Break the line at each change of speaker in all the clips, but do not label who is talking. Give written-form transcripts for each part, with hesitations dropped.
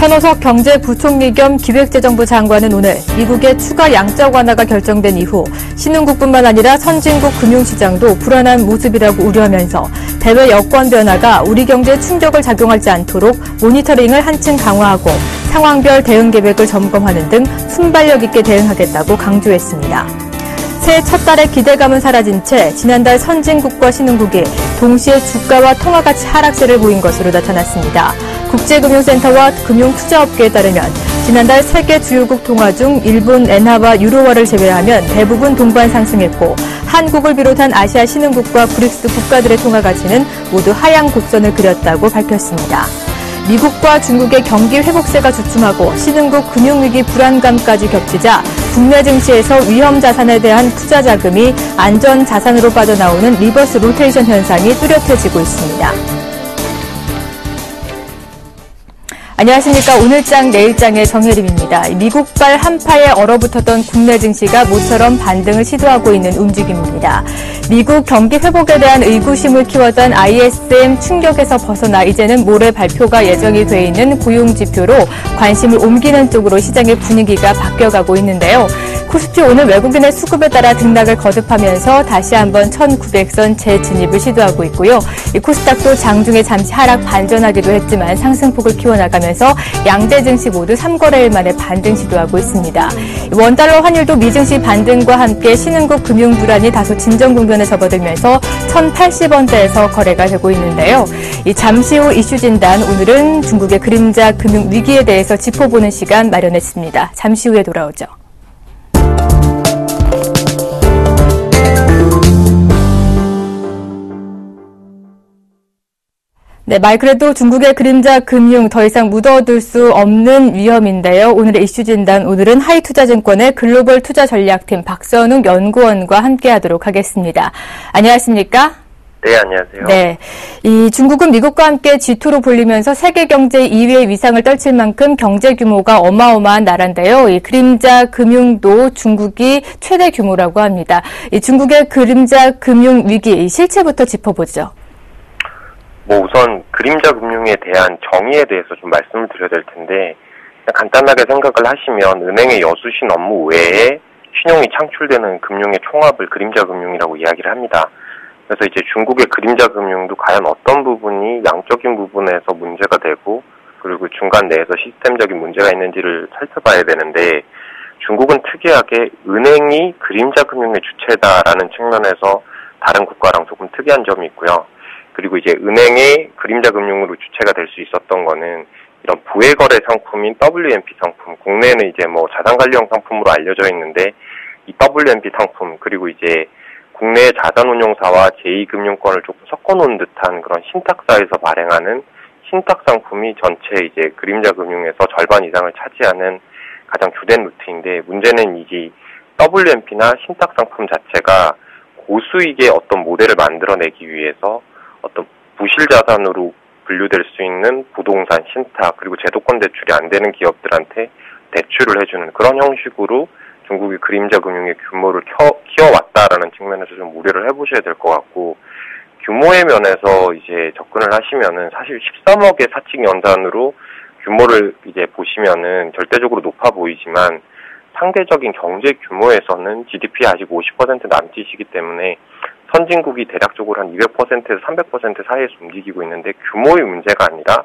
한호석 경제부총리 겸 기획재정부 장관은 오늘 미국의 추가 양적 완화가 결정된 이후 신흥국뿐만 아니라 선진국 금융시장도 불안한 모습이라고 우려하면서 대외 여건 변화가 우리 경제에 충격을 작용하지 않도록 모니터링을 한층 강화하고 상황별 대응 계획을 점검하는 등 순발력 있게 대응하겠다고 강조했습니다. 새해 첫 달의 기대감은 사라진 채 지난달 선진국과 신흥국이 동시에 주가와 통화가치 하락세를 보인 것으로 나타났습니다. 국제금융센터와 금융투자업계에 따르면 지난달 세계 주요국 통화 중 일본 엔화와 유로화를 제외하면 대부분 동반 상승했고 한국을 비롯한 아시아 신흥국과 브릭스 국가들의 통화 가치는 모두 하향 곡선을 그렸다고 밝혔습니다. 미국과 중국의 경기 회복세가 주춤하고 신흥국 금융위기 불안감까지 겹치자 국내 증시에서 위험 자산에 대한 투자 자금이 안전 자산으로 빠져나오는 리버스 로테이션 현상이 뚜렷해지고 있습니다. 안녕하십니까. 오늘장 내일장의 정혜림입니다. 미국발 한파에 얼어붙었던 국내 증시가 모처럼 반등을 시도하고 있는 움직임입니다. 미국 경기 회복에 대한 의구심을 키웠던 ISM 충격에서 벗어나 이제는 모레 발표가 예정이 돼 있는 고용지표로 관심을 옮기는 쪽으로 시장의 분위기가 바뀌어가고 있는데요. 코스피 오늘 외국인의 수급에 따라 등락을 거듭하면서 다시 한번 1900선 재진입을 시도하고 있고요. 이 코스닥도 장중에 잠시 하락 반전하기도 했지만 상승폭을 키워나가면서 양대 증시 모두 3거래일 만에 반등 시도하고 있습니다. 원달러 환율도 미증시 반등과 함께 신흥국 금융 불안이 다소 진정 국면에 접어들면서 1080원대에서 거래가 되고 있는데요. 이 잠시 후 이슈 진단, 오늘은 중국의 그림자 금융 위기에 대해서 짚어보는 시간 마련했습니다. 잠시 후에 돌아오죠. 네, 말 그래도 중국의 그림자 금융 더 이상 묻어둘 수 없는 위험인데요. 오늘의 이슈 진단, 오늘은 하이투자증권의 글로벌 투자 전략팀 박선웅 연구원과 함께하도록 하겠습니다. 안녕하십니까?
네, 안녕하세요.
네, 이 중국은 미국과 함께 G2로 불리면서 세계 경제 2위의 위상을 떨칠 만큼 경제 규모가 어마어마한 나라인데요. 이 그림자 금융도 중국이 최대 규모라고 합니다. 이 중국의 그림자 금융 위기 실체부터 짚어보죠.
우선 그림자 금융에 대한 정의에 대해서 좀 말씀을 드려야 될 텐데, 간단하게 생각을 하시면 은행의 여수신 업무 외에 신용이 창출되는 금융의 총합을 그림자 금융이라고 이야기를 합니다. 그래서 이제 중국의 그림자 금융도 과연 어떤 부분이 양적인 부분에서 문제가 되고, 그리고 중간 내에서 시스템적인 문제가 있는지를 살펴봐야 되는데, 중국은 특이하게 은행이 그림자 금융의 주체다라는 측면에서 다른 국가랑 조금 특이한 점이 있고요. 그리고 이제 은행의 그림자 금융으로 주체가 될 수 있었던 거는 이런 부외거래 상품인 WMP 상품, 국내에는 이제 자산관리형 상품으로 알려져 있는데 이 WMP 상품, 그리고 이제 국내의 자산운용사와 제2금융권을 조금 섞어놓은 듯한 그런 신탁사에서 발행하는 신탁 상품이 전체 이제 그림자 금융에서 절반 이상을 차지하는 가장 주된 루트인데, 문제는 이게 WMP나 신탁 상품 자체가 고수익의 어떤 모델을 만들어내기 위해서 어떤 부실 자산으로 분류될 수 있는 부동산, 신탁, 그리고 제도권 대출이 안 되는 기업들한테 대출을 해주는 그런 형식으로 중국이 그림자 금융의 규모를 키워왔다라는 측면에서 좀 우려를 해보셔야 될 것 같고, 규모의 면에서 이제 접근을 하시면은 사실 13억의 사칙 연산으로 규모를 이제 보시면은 절대적으로 높아 보이지만 상대적인 경제 규모에서는 GDP 아직 50% 남짓이기 때문에 선진국이 대략적으로 한 200%에서 300% 사이에서 움직이고 있는데, 규모의 문제가 아니라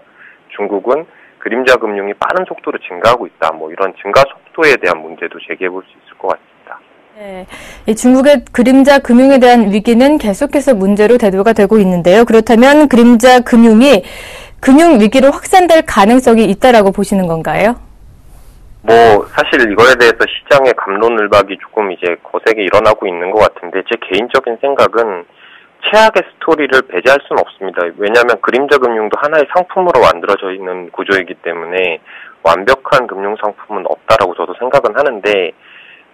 중국은 그림자 금융이 빠른 속도로 증가하고 있다. 이런 증가 속도에 대한 문제도 제기해 볼 수 있을 것 같습니다.
네, 이 중국의 그림자 금융에 대한 위기는 계속해서 문제로 대두가 되고 있는데요. 그렇다면 그림자 금융이 금융 위기로 확산될 가능성이 있다라고 보시는 건가요?
사실 이거에 대해서 시장의 갑론을박이 조금 이제 거세게 일어나고 있는 것 같은데, 제 개인적인 생각은 최악의 스토리를 배제할 수는 없습니다. 왜냐하면 그림자 금융도 하나의 상품으로 만들어져 있는 구조이기 때문에 완벽한 금융 상품은 없다라고 저도 생각은 하는데,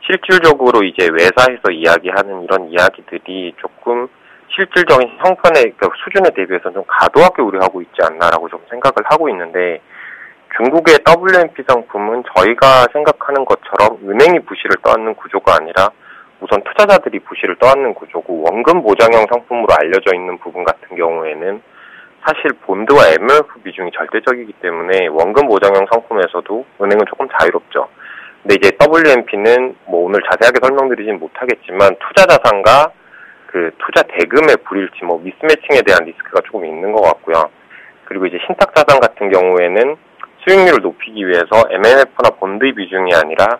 실질적으로 이제 외사에서 이야기하는 이런 이야기들이 조금 실질적인 형편의 수준에 대비해서 좀 과도하게 우려하고 있지 않나라고 좀 생각을 하고 있는데, 중국의 WMP 상품은 저희가 생각하는 것처럼 은행이 부실을 떠안는 구조가 아니라 우선 투자자들이 부실을 떠안는 구조고, 원금 보장형 상품으로 알려져 있는 부분 같은 경우에는 사실 본드와 MLF 비중이 절대적이기 때문에 원금 보장형 상품에서도 은행은 조금 자유롭죠. 근데 이제 WMP는 뭐 오늘 자세하게 설명드리진 못하겠지만 투자 자산과 그 투자 대금의 불일치, 뭐 미스매칭에 대한 리스크가 조금 있는 것 같고요. 그리고 이제 신탁 자산 같은 경우에는 수익률을 높이기 위해서 MLF나 본드의 비중이 아니라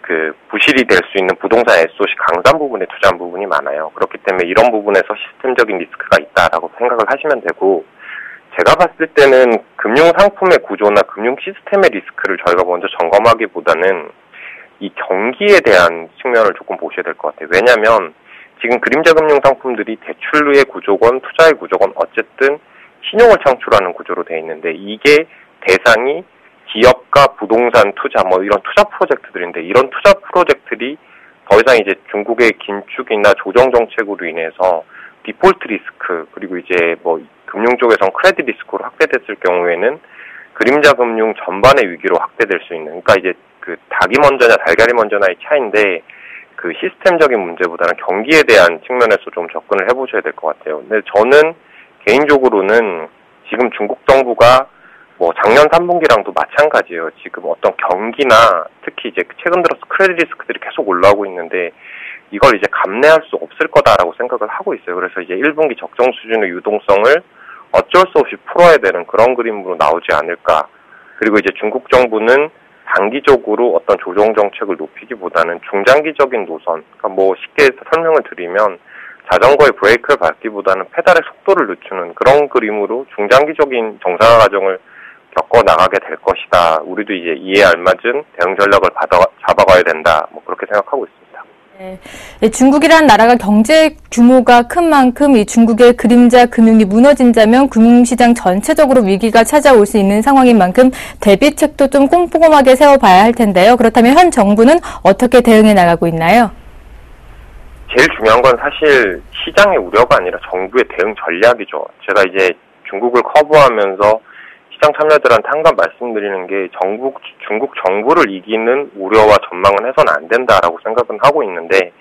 그 부실이 될 수 있는 부동산 SOC 강산 부분에 투자한 부분이 많아요. 그렇기 때문에 이런 부분에서 시스템적인 리스크가 있다라고 생각을 하시면 되고, 제가 봤을 때는 금융 상품의 구조나 금융 시스템의 리스크를 저희가 먼저 점검하기보다는 이 경기에 대한 측면을 조금 보셔야 될 것 같아요. 왜냐하면 지금 그림자 금융 상품들이 대출의 구조건 투자의 구조건 어쨌든 신용을 창출하는 구조로 되어 있는데, 이게 대상이 기업과 부동산 투자 뭐 이런 투자 프로젝트들인데, 이런 투자 프로젝트들이 더 이상 이제 중국의 긴축이나 조정 정책으로 인해서 디폴트 리스크, 그리고 이제 뭐 금융 쪽에선 크레딧 리스크로 확대됐을 경우에는 그림자 금융 전반의 위기로 확대될 수 있는, 그러니까 이제 그 닭이 먼저냐 달걀이 먼저냐의 차이인데, 그 시스템적인 문제보다는 경기에 대한 측면에서 좀 접근을 해보셔야 될 것 같아요. 근데 저는 개인적으로는 지금 중국 정부가 뭐 작년 3분기랑도 마찬가지예요. 지금 어떤 경기나 특히 이제 최근 들어서 크레딧 리스크들이 계속 올라오고 있는데, 이걸 이제 감내할 수 없을 거다라고 생각을 하고 있어요. 그래서 이제 1분기 적정 수준의 유동성을 어쩔 수 없이 풀어야 되는 그런 그림으로 나오지 않을까. 그리고 이제 중국 정부는 단기적으로 어떤 조정 정책을 높이기보다는 중장기적인 노선, 그러니까 뭐 쉽게 설명을 드리면 자전거의 브레이크를 밟기보다는 페달의 속도를 늦추는 그런 그림으로 중장기적인 정상화 과정을 겪어 나가게 될 것이다. 우리도 이제 이에 알맞은 대응 전략을 잡아가야 된다. 뭐 그렇게 생각하고 있습니다.
네, 중국이란 나라가 경제 규모가 큰 만큼 이 중국의 그림자 금융이 무너진다면 금융시장 전체적으로 위기가 찾아올 수 있는 상황인 만큼 대비책도 좀 꼼꼼하게 세워봐야 할 텐데요. 그렇다면 현 정부는 어떻게 대응해 나가고 있나요?
제일 중요한 건 사실 시장의 우려가 아니라 정부의 대응 전략이죠. 제가 이제 중국을 커버하면서 시장 참여자들한테 항상 말씀드리는 게 중국 정부를 이기는 우려와 전망은 해서는 안 된다라고 생각은 하고 있는데,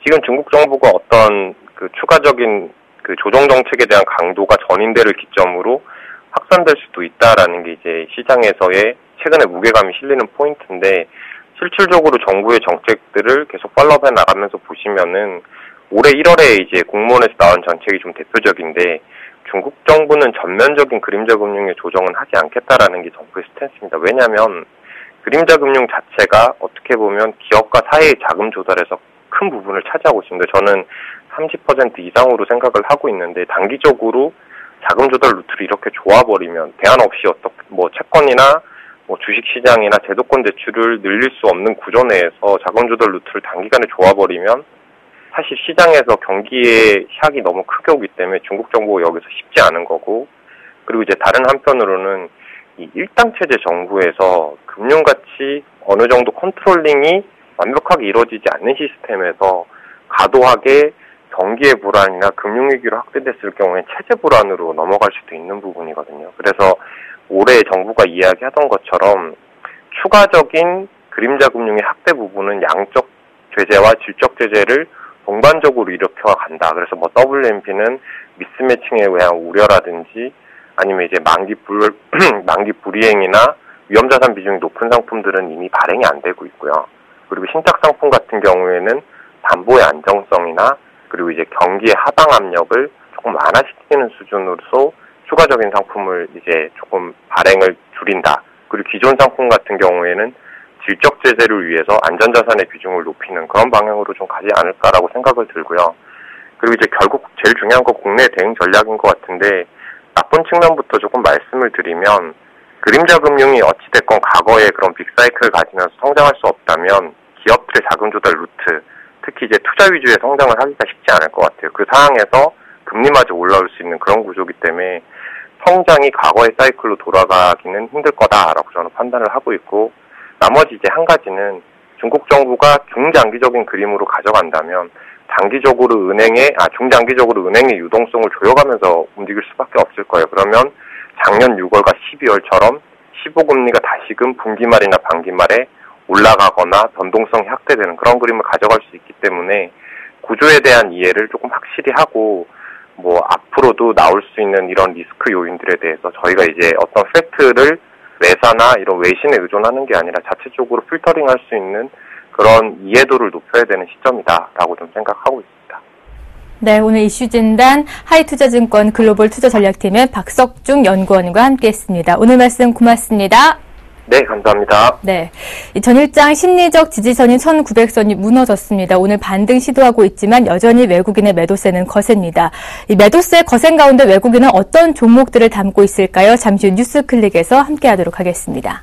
지금 중국 정부가 어떤 그 추가적인 그 조정 정책에 대한 강도가 전인대를 기점으로 확산될 수도 있다라는 게 이제 시장에서의 최근에 무게감이 실리는 포인트인데, 실질적으로 정부의 정책들을 계속 팔로우해 나가면서 보시면은 올해 1월에 이제 공무원에서 나온 정책이 좀 대표적인데, 중국 정부는 전면적인 그림자 금융의 조정은 하지 않겠다라는 게 정부의 스탠스입니다. 왜냐하면 그림자 금융 자체가 어떻게 보면 기업과 사회의 자금 조달에서 큰 부분을 차지하고 있습니다. 저는 30% 이상으로 생각을 하고 있는데, 단기적으로 자금 조달 루트를 이렇게 조아버리면 대안 없이 어떻게 뭐 채권이나 뭐 주식 시장이나 제도권 대출을 늘릴 수 없는 구조 내에서 자금 조달 루트를 단기간에 조아버리면 사실 시장에서 경기의 샥이 너무 크게 오기 때문에 중국 정부가 여기서 쉽지 않은 거고, 그리고 이제 다른 한편으로는 이 일당 체제 정부에서 금융가치 어느 정도 컨트롤링이 완벽하게 이루어지지 않는 시스템에서 과도하게 경기의 불안이나 금융위기로 확대됐을 경우에 체제 불안으로 넘어갈 수도 있는 부분이거든요. 그래서 올해 정부가 이야기하던 것처럼 추가적인 그림자 금융의 확대 부분은 양적 제재와 질적 제재를 동반적으로 일으켜 간다. 그래서 뭐 WMP는 미스매칭에 의한 우려라든지 아니면 이제 만기 불이행이나 위험자산 비중이 높은 상품들은 이미 발행이 안 되고 있고요. 그리고 신탁 상품 같은 경우에는 담보의 안정성이나 그리고 이제 경기의 하방 압력을 조금 완화시키는 수준으로서 추가적인 상품을 이제 조금 발행을 줄인다. 그리고 기존 상품 같은 경우에는 질적 제재를 위해서 안전자산의 비중을 높이는 그런 방향으로 좀 가지 않을까라고 생각을 들고요. 그리고 이제 결국 제일 중요한 건 국내 대응 전략인 것 같은데, 나쁜 측면부터 조금 말씀을 드리면 그림자 금융이 어찌됐건 과거에 그런 빅사이클을 가지면서 성장할 수 없다면 기업들의 자금 조달 루트, 특히 이제 투자 위주의 성장을 하기가 쉽지 않을 것 같아요. 그 상황에서 금리마저 올라올 수 있는 그런 구조이기 때문에 성장이 과거의 사이클로 돌아가기는 힘들 거다라고 저는 판단을 하고 있고, 나머지 이제 한 가지는 중국 정부가 중장기적인 그림으로 가져간다면 중장기적으로 은행의 유동성을 조여가면서 움직일 수밖에 없을 거예요. 그러면 작년 6월과 12월처럼 15금리가 다시금 분기 말이나 반기 말에 올라가거나 변동성이 확대되는 그런 그림을 가져갈 수 있기 때문에 구조에 대한 이해를 조금 확실히 하고, 뭐 앞으로도 나올 수 있는 이런 리스크 요인들에 대해서 저희가 이제 어떤 팩트를 외사나 이런 외신에 의존하는 게 아니라 자체적으로 필터링할 수 있는 그런 이해도를 높여야 되는 시점이다라고 좀 생각하고 있습니다.
네, 오늘 이슈 진단 하이투자증권 글로벌 투자전략팀의 박석중 연구원과 함께했습니다. 오늘 말씀 고맙습니다.
네, 감사합니다.
네, 전일장 심리적 지지선인 1900선이 무너졌습니다. 오늘 반등 시도하고 있지만 여전히 외국인의 매도세는 거셉니다. 이 매도세 거센 가운데 외국인은 어떤 종목들을 담고 있을까요? 잠시 후 뉴스클릭에서 함께하도록 하겠습니다.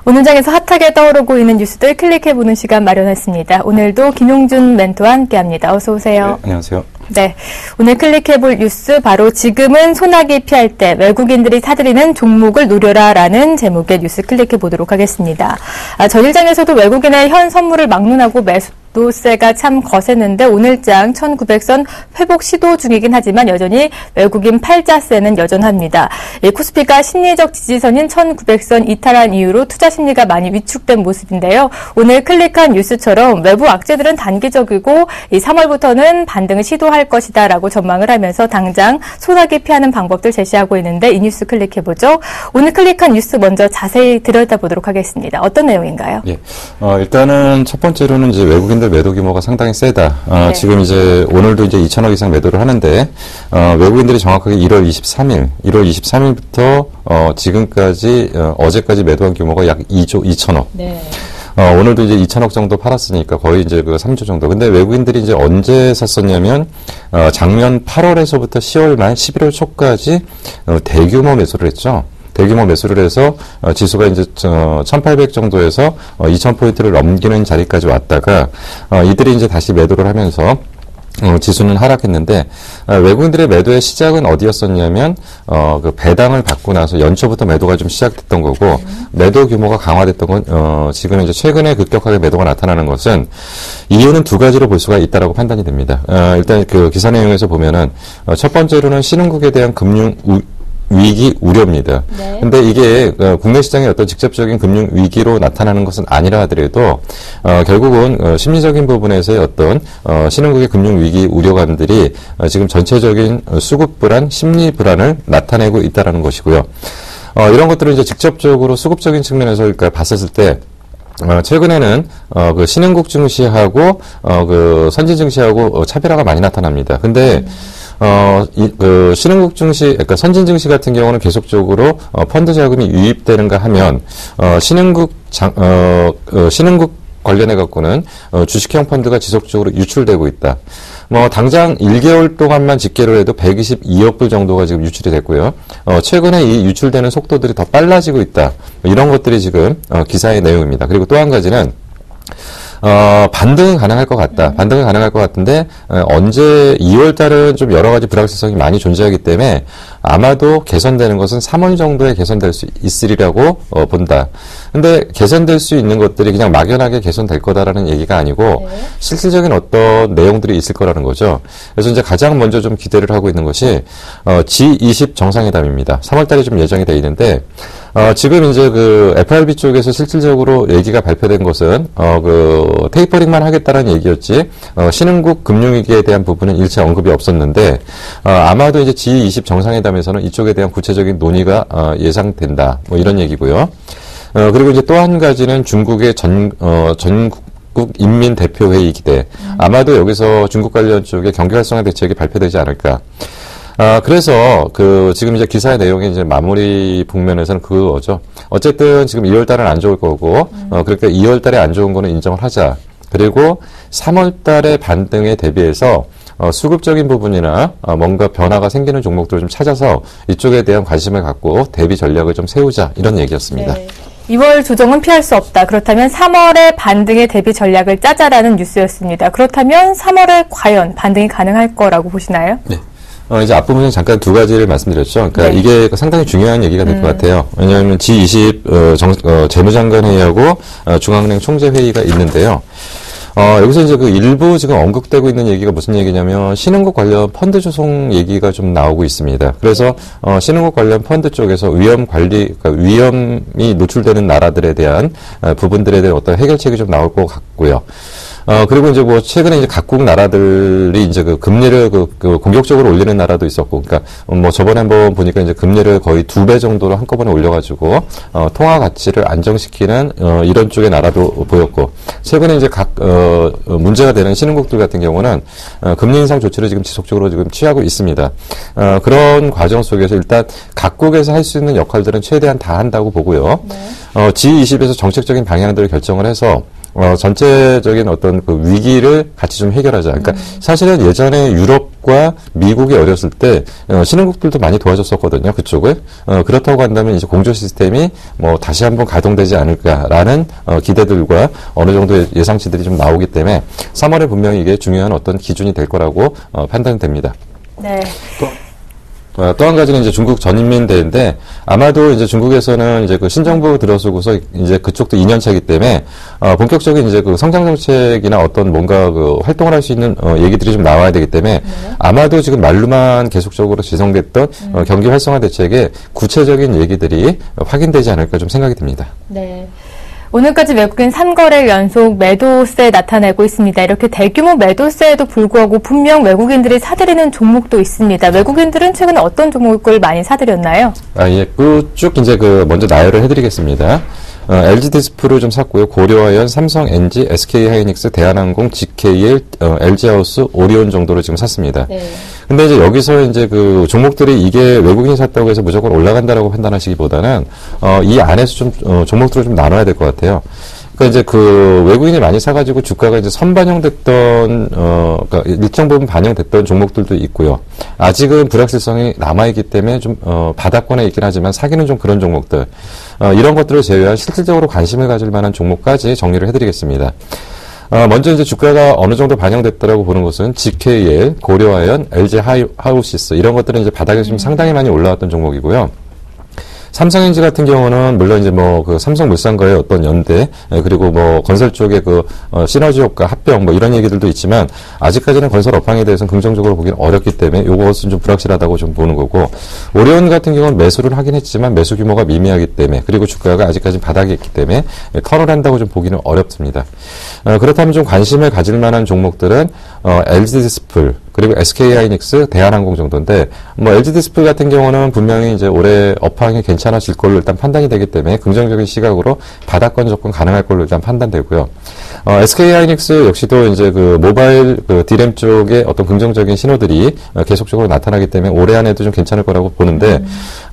오늘 장에서 핫하게 떠오르고 있는 뉴스들 클릭해보는 시간 마련했습니다. 오늘도 김용준 멘토와 함께합니다. 어서 오세요.
네, 안녕하세요.
네, 오늘 클릭해볼 뉴스 바로 지금은 소나기 피할 때 외국인들이 사들이는 종목을 노려라라는 제목의 뉴스 클릭해보도록 하겠습니다. 전일장에서도 외국인의 현 선물을 막론하고 매도세가 참 거셌는데 오늘장 1900선 회복 시도 중이긴 하지만 여전히 외국인 팔자세는 여전합니다. 코스피가 심리적 지지선인 1900선 이탈한 이후로 투자 심리가 많이 위축된 모습인데요. 오늘 클릭한 뉴스처럼 외부 악재들은 단기적이고 3월부터는 반등을 시도할 것이다라고 전망을 하면서 당장 소나기 피하는 방법들 제시하고 있는데 이 뉴스 클릭해보죠. 오늘 클릭한 뉴스 먼저 자세히 들여다보도록 하겠습니다. 어떤 내용인가요?
예, 일단은 첫 번째로는 이제 외국인들 매도 규모가 상당히 세다.
네.
지금 이제 오늘도 이제 2천억 이상 매도를 하는데 외국인들이 정확하게 1월 23일부터 지금까지 어제까지 매도한 규모가 약 2조 2천억.
네.
오늘도 이제 2천억 정도 팔았으니까 거의 이제 그 3조 정도. 근데 외국인들이 이제 언제 샀었냐면, 작년 8월에서부터 10월 말 11월 초까지, 대규모 매수를 했죠. 대규모 매수를 해서, 지수가 이제, 1800 정도에서, 2000포인트를 넘기는 자리까지 왔다가, 이들이 이제 다시 매도를 하면서, 지수는 하락했는데, 외국인들의 매도의 시작은 어디였었냐면, 그 배당을 받고 나서 연초부터 매도가 좀 시작됐던 거고, 매도 규모가 강화됐던 건, 지금 이제 최근에 급격하게 매도가 나타나는 것은, 이유는 두 가지로 볼 수가 있다라고 판단이 됩니다. 일단 그 기사 내용에서 보면은, 첫 번째로는 신흥국에 대한 금융 위기 우려입니다.
네.
근데 이게 국내 시장의 어떤 직접적인 금융 위기로 나타나는 것은 아니라 하더라도 결국은 심리적인 부분에서의 어떤 신흥국의 금융 위기 우려감들이 지금 전체적인 수급 불안, 심리 불안을 나타내고 있다라는 것이고요. 이런 것들을 이제 직접적으로 수급적인 측면에서 그러니까 봤었을 때 최근에는 그 신흥국 증시하고 그 선진 증시하고 차별화가 많이 나타납니다. 근데 그 신흥국 증시, 그러니까 선진 증시 같은 경우는 계속적으로 펀드 자금이 유입되는가 하면 신흥국 관련해 갖고는 주식형 펀드가 지속적으로 유출되고 있다. 뭐 당장 1개월 동안만 집계를 해도 122억 불 정도가 지금 유출이 됐고요. 최근에 이 유출되는 속도들이 더 빨라지고 있다. 이런 것들이 지금 기사의 내용입니다. 그리고 또 한 가지는 반등은 가능할 것 같다. 반등은 가능할 것 같은데, 언제, 2월 달은 좀 여러 가지 불확실성이 많이 존재하기 때문에 아마도 개선되는 것은 3월 정도에 개선될 수 있으리라고 본다. 근데 개선될 수 있는 것들이 그냥 막연하게 개선될 거다라는 얘기가 아니고 실질적인 어떤 내용들이 있을 거라는 거죠. 그래서 이제 가장 먼저 좀 기대를 하고 있는 것이 G20 정상회담입니다. 3월 달에 좀 예정이 돼 있는데 지금 이제 그 FRB 쪽에서 실질적으로 얘기가 발표된 것은 그 테이퍼링만 하겠다라는 얘기였지 신흥국 금융위기에 대한 부분은 일체 언급이 없었는데 아마도 이제 G20 정상회담에서는 이쪽에 대한 구체적인 논의가 예상된다. 뭐 이런 얘기고요. 그리고 이제 또 한 가지는 중국의 전국 인민대표회의 기대. 아마도 여기서 중국 관련 쪽에 경기 활성화 대책이 발표되지 않을까. 그래서 지금 이제 기사의 내용이 이제 마무리 북면에서는 그거죠. 어쨌든 지금 2월 달은 안 좋을 거고, 그러니까 2월 달에 안 좋은 거는 인정을 하자. 그리고 3월 달의 반등에 대비해서 수급적인 부분이나 뭔가 변화가 생기는 종목들을 좀 찾아서 이쪽에 대한 관심을 갖고 대비 전략을 좀 세우자. 이런 얘기였습니다.
네. 2월 조정은 피할 수 없다. 그렇다면 3월에 반등의 대비 전략을 짜자라는 뉴스였습니다. 그렇다면 3월에 과연 반등이 가능할 거라고 보시나요?
네. 이제 앞부분에 잠깐 두 가지를 말씀드렸죠. 그러니까
네.
이게 상당히 중요한 얘기가 될 것 같아요. 왜냐하면 G20 재무장관 회의하고 중앙은행 총재 회의가 있는데요. 여기서 이제 그 일부 지금 언급되고 있는 얘기가 무슨 얘기냐면 신흥국 관련 펀드 조성 얘기가 좀 나오고 있습니다. 그래서 신흥국 관련 펀드 쪽에서 위험 관리, 그러니까 위험이 노출되는 나라들에 대한 부분들에 대한 어떤 해결책이 좀 나올 것 같고요. 그리고 이제 뭐 최근에 이제 각국 나라들이 이제 그 금리를 공격적으로 올리는 나라도 있었고, 그러니까 뭐 저번에 한번 보니까 이제 금리를 거의 2배 정도로 한꺼번에 올려가지고 통화 가치를 안정시키는 이런 쪽의 나라도 보였고, 최근에 이제 문제가 되는 신흥국들 같은 경우는 금리 인상 조치를 지금 지속적으로 지금 취하고 있습니다. 그런 과정 속에서 일단 각국에서 할 수 있는 역할들은 최대한 다 한다고 보고요. G20에서 정책적인 방향들을 결정을 해서 전체적인 어떤 그 위기를 같이 좀 해결하자. 그러니까 사실은 예전에 유럽과 미국이 어렸을 때 신흥국들도 많이 도와줬었거든요. 그쪽을. 그렇다고 한다면 이제 공조 시스템이 뭐 다시 한번 가동되지 않을까라는 기대들과 어느 정도의 예상치들이 좀 나오기 때문에 3월에 분명히 이게 중요한 어떤 기준이 될 거라고 판단됩니다.
네.
또 한 가지는 이제 중국 전인민대회인데 아마도 이제 중국에서는 이제 그 신정부 들어서고서 이제 그쪽도 2년 차이기 때문에 본격적인 이제 그 성장 정책이나 어떤 뭔가 그 활동을 할 수 있는 얘기들이 좀 나와야 되기 때문에 아마도 지금 말로만 계속적으로 지성됐던 경기 활성화 대책의 구체적인 얘기들이 확인되지 않을까 좀 생각이 듭니다.
네. 오늘까지 외국인 3거래일 연속 매도세 나타내고 있습니다. 이렇게 대규모 매도세에도 불구하고 분명 외국인들이 사들이는 종목도 있습니다. 외국인들은 최근에 어떤 종목을 많이 사들였나요?
예, 쭉 이제 먼저 나열을 해드리겠습니다. LG 디스플을 좀 샀고요. 고려아연, 삼성, NG, SK 하이닉스, 대한항공, GKL, LG하우스, 오리온 정도로 지금 샀습니다.
네.
근데 이제 여기서 이제 그 종목들이 이게 외국인이 샀다고 해서 무조건 올라간다라고 판단하시기보다는 이 안에서 좀 종목들을 좀 나눠야 될 것 같아요. 그러니까 이제 그 외국인이 많이 사가지고 주가가 이제 선반영됐던 그러니까 일정 부분 반영됐던 종목들도 있고요. 아직은 불확실성이 남아있기 때문에 좀 바닥권에 있긴 하지만 사기는 좀 그런 종목들 이런 것들을 제외한 실질적으로 관심을 가질 만한 종목까지 정리를 해드리겠습니다. 먼저 이제 주가가 어느 정도 반영됐다라고 보는 것은 GKL, 고려아연, LG 하우시스 이런 것들은 이제 바닥에 좀 상당히 많이 올라왔던 종목이고요. 삼성엔지 같은 경우는 물론 이제 뭐 그 삼성물산과의 어떤 연대 그리고 뭐 건설 쪽의 시너지 효과 합병 뭐 이런 얘기들도 있지만 아직까지는 건설 업황에 대해서는 긍정적으로 보기는 어렵기 때문에 요것은 좀 불확실하다고 좀 보는 거고 오리온 같은 경우는 매수를 하긴 했지만 매수 규모가 미미하기 때문에 그리고 주가가 아직까지 바닥에 있기 때문에 턴을 한다고 좀 보기는 어렵습니다. 그렇다면 좀 관심을 가질 만한 종목들은 LG 디스플 그리고 SK 하이닉스, 대한항공 정도인데 뭐 LG 디스플 같은 경우는 분명히 이제 올해 업황이 괜찮아질 걸로 일단 판단이 되기 때문에 긍정적인 시각으로 바닥권 접근 가능할 걸로 일단 판단되고요. SK 하이닉스 역시도 이제 그 모바일 디램 쪽에 어떤 긍정적인 신호들이 계속적으로 나타나기 때문에 올해 안에도 좀 괜찮을 거라고 보는데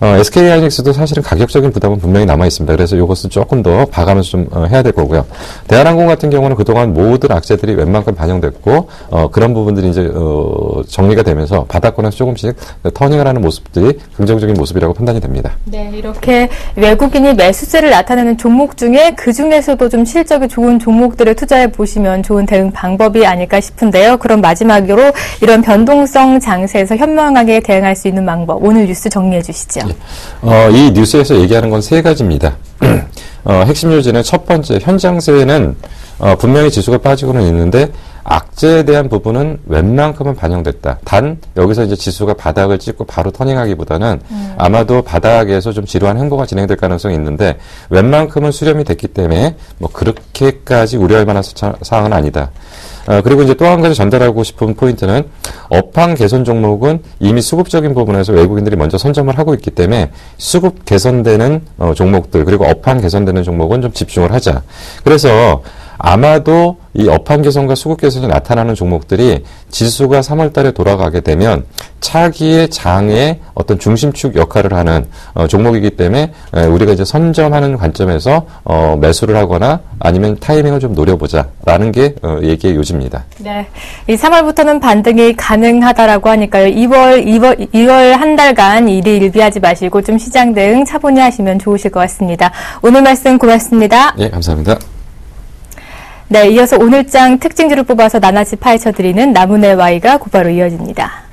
SK 하이닉스도 사실은 가격적인 부담은 분명히 남아 있습니다. 그래서 이것은 조금 더 봐가면서 좀 해야 될 거고요. 대한항공 같은 경우는 그동안 모든 악재들이 웬만큼 반영됐고 그런 부분들이 이제 정리가 되면서 바닥권에서 조금씩 터닝을 하는 모습들이 긍정적인 모습이라고 판단이 됩니다.
네, 이렇게 외국인이 매수세를 나타내는 종목 중에 그 중에서도 좀 실적이 좋은 종목들을 종목에 투자해 보시면 좋은 대응 방법이 아닐까 싶은데요. 그럼 마지막으로 이런 변동성 장세에서 현명하게 대응할 수 있는 방법, 오늘 뉴스 정리해 주시죠.
이 뉴스에서 얘기하는 건 세 가지입니다. 핵심 요지는 첫 번째, 현장세는 분명히 지수가 빠지고는 있는데 악재에 대한 부분은 웬만큼은 반영됐다. 단 여기서 이제 지수가 바닥을 찍고 바로 터닝하기보다는 아마도 바닥에서 좀 지루한 행보가 진행될 가능성이 있는데 웬만큼은 수렴이 됐기 때문에 뭐 그렇게까지 우려할 만한 사항은 아니다. 그리고 이제 또 한 가지 전달하고 싶은 포인트는 업황 개선 종목은 이미 수급적인 부분에서 외국인들이 먼저 선점을 하고 있기 때문에 수급 개선되는 종목들 그리고 업황 개선되는 종목은 좀 집중을 하자. 그래서 아마도 이 업황 개선과 수급 개선이 나타나는 종목들이 지수가 3월 달에 돌아가게 되면 차기의 장의 어떤 중심축 역할을 하는 종목이기 때문에 우리가 이제 선점하는 관점에서 매수를 하거나 아니면 타이밍을 좀 노려보자라는 게 얘기의 요지입니다.
네, 이 3월부터는 반등이 가능하다라고 하니까요. 2월 한 달간 일희일비하지 마시고 좀 시장 대응 차분히 하시면 좋으실 것 같습니다. 오늘 말씀 고맙습니다.
네, 감사합니다.
네, 이어서 오늘장 특징주를 뽑아서 나눠지 파헤쳐드리는 나문의 Y가 곧바로 이어집니다.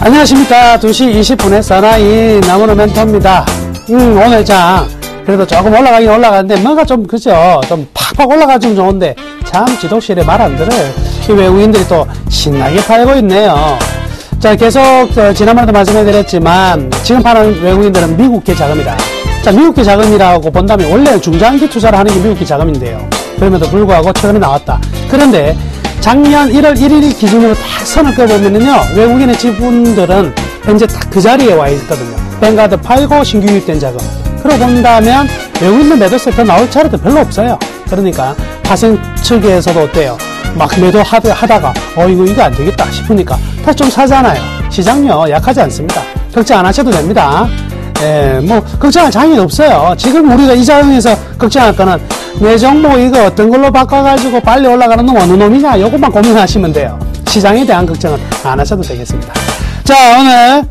안녕하십니까. 2시 20분에 사나이 나무는 멘토입니다. 오늘 장 그래도 조금 올라가긴 올라가는데 뭔가 좀 그죠, 좀 팍팍 올라가주면 좋은데 참 지독실에 말 안 들어요. 이 외국인들이 또 신나게 팔고 있네요. 자, 계속 지난번에도 말씀해드렸지만 지금 파는 외국인들은 미국계 자금이다. 자, 미국계 자금이라고 본다면 원래 중장기 투자를 하는 게 미국계 자금인데요. 그럼에도 불구하고 최근에 나왔다. 그런데 작년 1월 1일 기준으로 딱 선을 끄보면은요, 외국인의 지분들은 현재 딱 그 자리에 와 있거든요. 뱅가드 팔고 신규 유입된 자금. 그러고 본다면 외국인들 매도세 더 나올 차례도 별로 없어요. 그러니까 파생 측에서도 어때요? 막 매도하다가 이거 안 되겠다 싶으니까 다시 좀 사잖아요. 시장요 약하지 않습니다. 걱정 안 하셔도 됩니다. 뭐 걱정할 장이 없어요. 지금 우리가 이 자금에서 걱정할 거는 내 종목 이거 어떤 걸로 바꿔가지고 빨리 올라가는 놈 어느 놈이냐, 요것만 고민하시면 돼요. 시장에 대한 걱정은 안 하셔도 되겠습니다. 자, 오늘